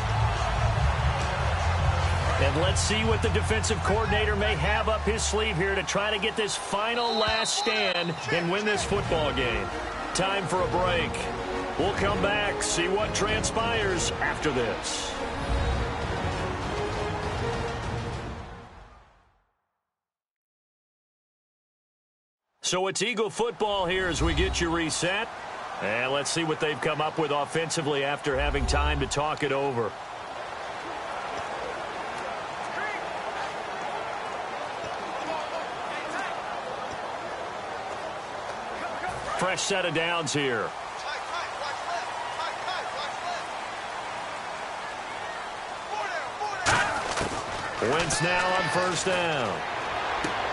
And let's see what the defensive coordinator may have up his sleeve here to try to get this final last stand and win this football game. Time for a break. We'll come back, see what transpires after this. So it's Eagle football here as we get you reset. And let's see what they've come up with offensively after having time to talk it over. Fresh set of downs here. Wentz now on first down.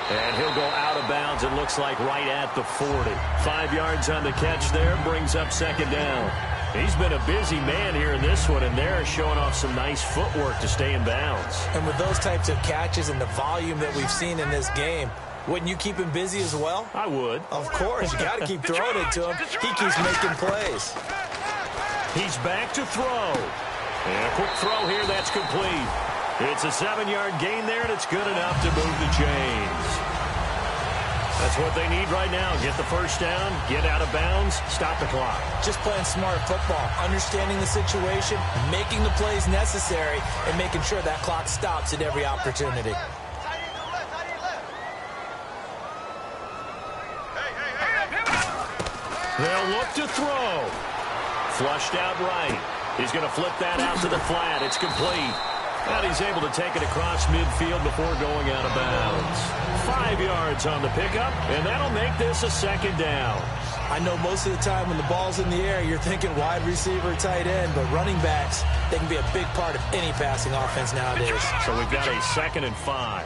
And he'll go out of bounds, it looks like, right at the 40. 5 yards on the catch there, brings up second down. He's been a busy man here in this one, and they're showing off some nice footwork to stay in bounds. And with those types of catches and the volume that we've seen in this game, wouldn't you keep him busy as well? I would. Of course. You got to keep throwing it to him. He keeps making plays. He's back to throw. And a quick throw here, that's complete. It's a 7-yard gain there, and it's good enough to move the chains. That's what they need right now. Get the first down, get out of bounds, stop the clock. Just playing smart football, understanding the situation, making the plays necessary, and making sure that clock stops at every opportunity. They'll look to throw. Flushed out right. He's going to flip that out to the flat. It's complete. And he's able to take it across midfield before going out of bounds. 5 yards on the pickup, and that'll make this a second down. I know most of the time when the ball's in the air, you're thinking wide receiver, tight end, but running backs, they can be a big part of any passing offense nowadays. So we've got a 2nd and 5.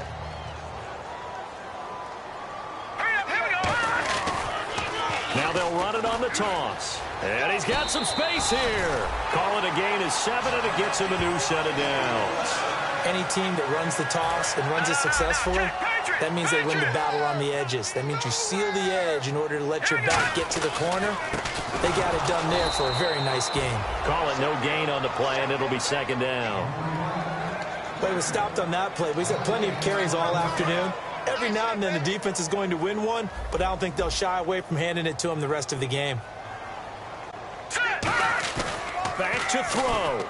Now they'll run it on the toss. And he's got some space here. Call it a gain of 7, and it gets him a new set of downs. Any team that runs the toss and runs it successfully, that means they win the battle on the edges. That means you seal the edge in order to let your back get to the corner. They got it done there for a very nice game. Call it no gain on the play, and it'll be second down. But he was stopped on that play. But he's had plenty of carries all afternoon. Every now and then the defense is going to win one, but I don't think they'll shy away from handing it to him the rest of the game. Back to throw.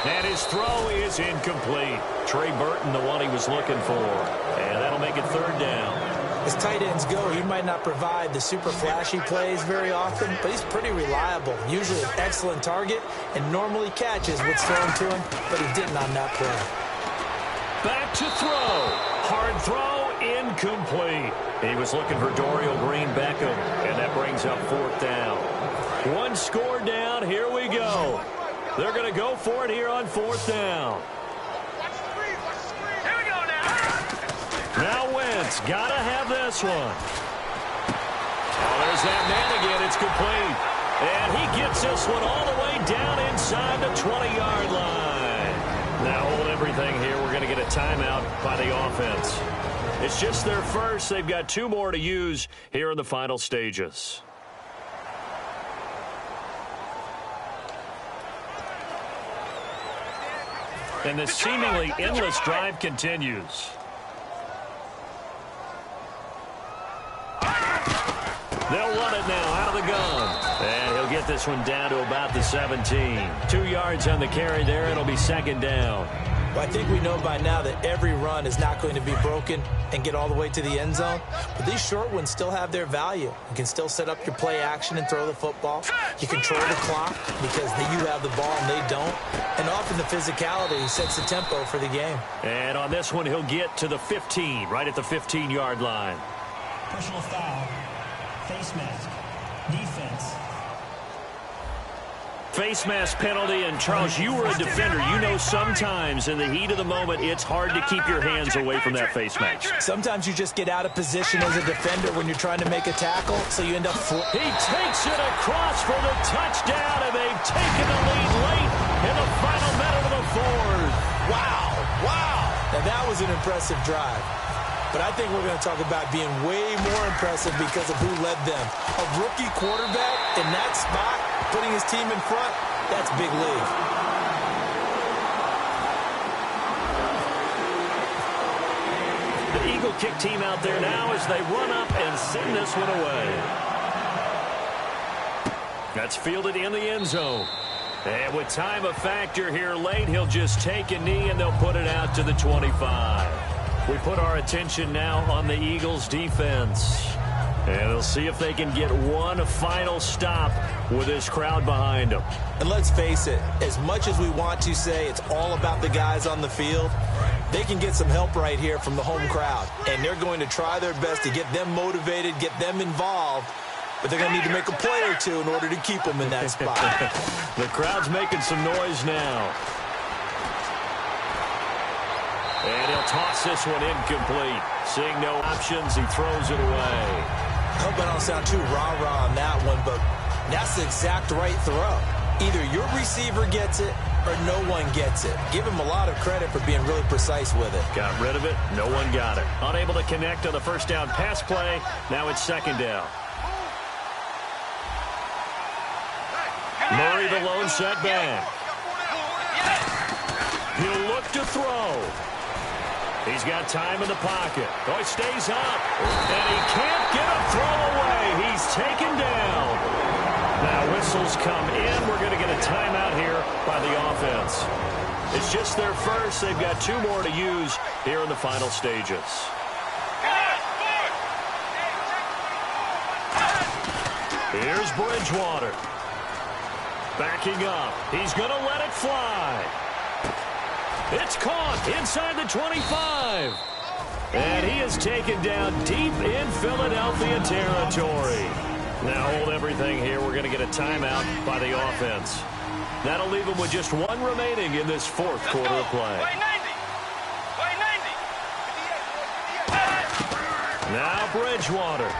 And his throw is incomplete. Trey Burton, the one he was looking for. And that'll make it third down. As tight ends go, he might not provide the super flashy plays very often, but he's pretty reliable. Usually an excellent target and normally catches what's thrown to him, but he didn't on that play. Back to throw. Hard throw, incomplete. He was looking for Dorial Green-Beckham, and that brings up fourth down. One score down. Here we go. They're going to go for it here on fourth down. Here we go now. Now Wentz, got to have this one. Oh, there's that man again. It's complete. And he gets this one all the way down inside the 20-yard line. Now hold everything here. We're going to get a timeout by the offense. It's just their first. They've got 2 more to use here in the final stages. And the seemingly endless drive continues. They'll run it now out of the gun. And he'll get this one down to about the 17. 2 yards on the carry there. It'll be second down. Well, I think we know by now that every run is not going to be broken and get all the way to the end zone. But these short ones still have their value. You can still set up your play action and throw the football. You control the clock because you have the ball and they don't. And often the physicality sets the tempo for the game. And on this one, he'll get to the 15, right at the 15-yard line. Personal foul. Face mask. Defense. Face mask penalty, and Charles, you were a defender. You know sometimes in the heat of the moment, it's hard to keep your hands away from that face mask. Sometimes you just get out of position as a defender when you're trying to make a tackle, so you end up... He takes it across for the touchdown, and they've taken the lead late in the final minute of the fourth. Wow, wow. Now that was an impressive drive. But I think we're going to talk about being way more impressive because of who led them. A rookie quarterback in that spot, putting his team in front, that's big league. The Eagle kick team out there now as they run up and send this one away. That's fielded in the end zone. And with time a factor here late, he'll just take a knee and they'll put it out to the 25. We put our attention now on the Eagles' defense. And we'll see if they can get one final stop with this crowd behind them. And let's face it, as much as we want to say it's all about the guys on the field, they can get some help right here from the home crowd. And they're going to try their best to get them motivated, get them involved. But they're going to need to make a play or two in order to keep them in that spot. The crowd's making some noise now. And he'll toss this one incomplete. Seeing no options, he throws it away. I hope I don't sound too rah-rah on that one, but that's the exact right throw. Either your receiver gets it or no one gets it. Give him a lot of credit for being really precise with it. Got rid of it. No one got it. Unable to connect on the first down pass play. Now it's second down. Murray the lone setback. He'll look to throw. He's got time in the pocket. Oh, he stays up. And he can't get a throw away. He's taken down. Now whistles come in. We're going to get a timeout here by the offense. It's just their first. They've got 2 more to use here in the final stages. Here's Bridgewater. Backing up. He's going to let it fly. It's caught inside the 25. And he is taken down deep in Philadelphia territory. Now hold everything here. We're going to get a timeout by the offense. That'll leave them with just 1 remaining in this fourth quarter of play. Now Bridgewater.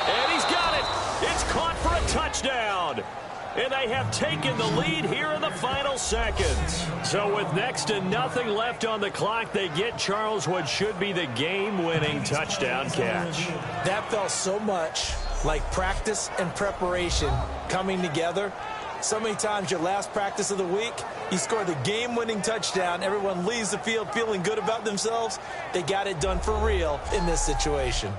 And he's got it. It's caught for a touchdown. And they have taken the lead here in the final seconds. So with next to nothing left on the clock, they get Charles what should be the game-winning touchdown catch. That felt so much like practice and preparation coming together. So many times your last practice of the week, you score the game-winning touchdown. Everyone leaves the field feeling good about themselves. They got it done for real in this situation.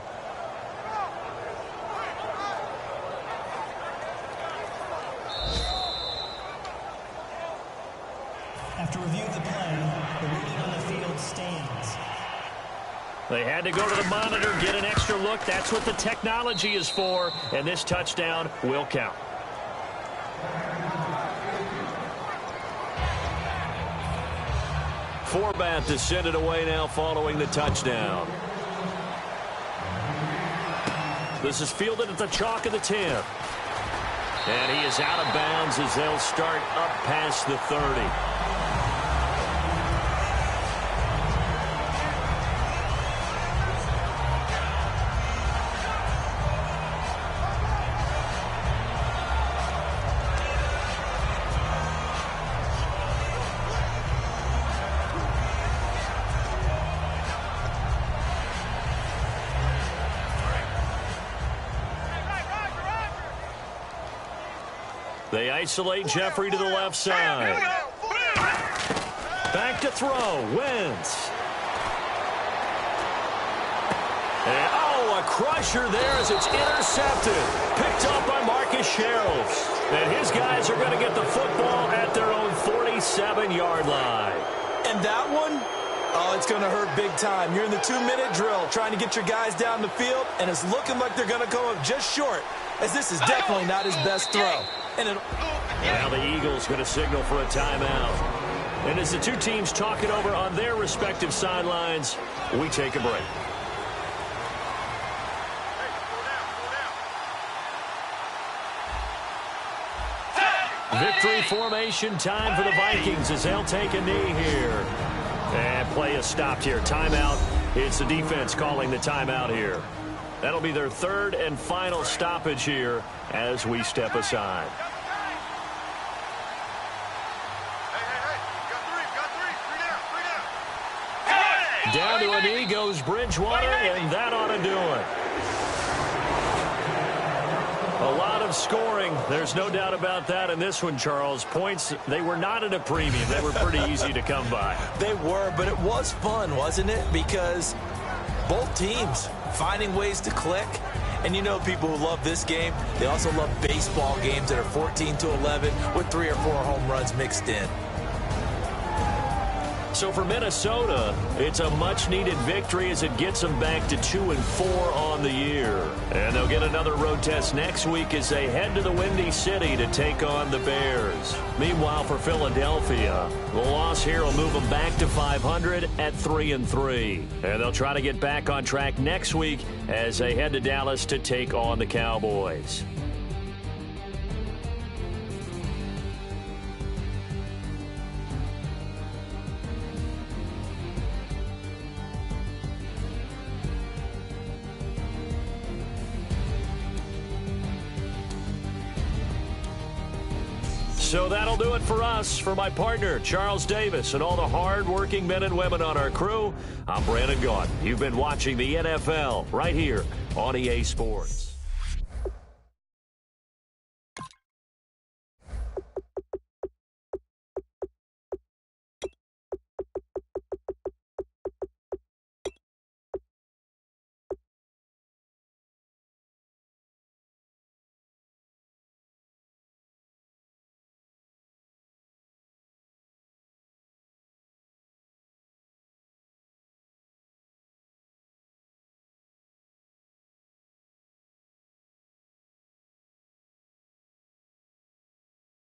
After reviewing the play, the ruling on the field stands. They had to go to the monitor, get an extra look. That's what the technology is for, and this touchdown will count. Forbath to send it away now following the touchdown. This is fielded at the chalk of the 10. And he is out of bounds as they'll start up past the 30. They isolate Jeffrey to the left side. Back to throw, Wentz. And, a crusher there as it's intercepted. Picked up by Marcus Sherrills. And his guys are going to get the football at their own 47-yard line. And that one, it's going to hurt big time. You're in the 2-minute drill trying to get your guys down the field, and it's looking like they're going to come up just short, as this is definitely not his best throw. And now the Eagles going to signal for a timeout. And as the two teams talk it over on their respective sidelines, we take a break. Victory formation time for the Vikings as they'll take a knee here. And play is stopped here. Timeout. It's the defense calling the timeout here. That'll be their third and final stoppage here as we step aside. Down to a knee goes Bridgewater, and that ought to do it. A lot of scoring. There's no doubt about that in this one, Charles. Points, they were not at a premium. They were pretty easy to come by. They were, but it was fun, wasn't it? Because both teams finding ways to click. And you know people who love this game, they also love baseball games that are 14-11 with 3 or 4 home runs mixed in. So for Minnesota, it's a much-needed victory as it gets them back to 2-4 on the year. And they'll get another road test next week as they head to the Windy City to take on the Bears. Meanwhile, for Philadelphia, the loss here will move them back to 500 at 3-3. And they'll try to get back on track next week as they head to Dallas to take on the Cowboys. So that'll do it for us. For my partner, Charles Davis, and all the hard-working men and women on our crew, I'm Brandon Gaudin. You've been watching the NFL right here on EA Sports.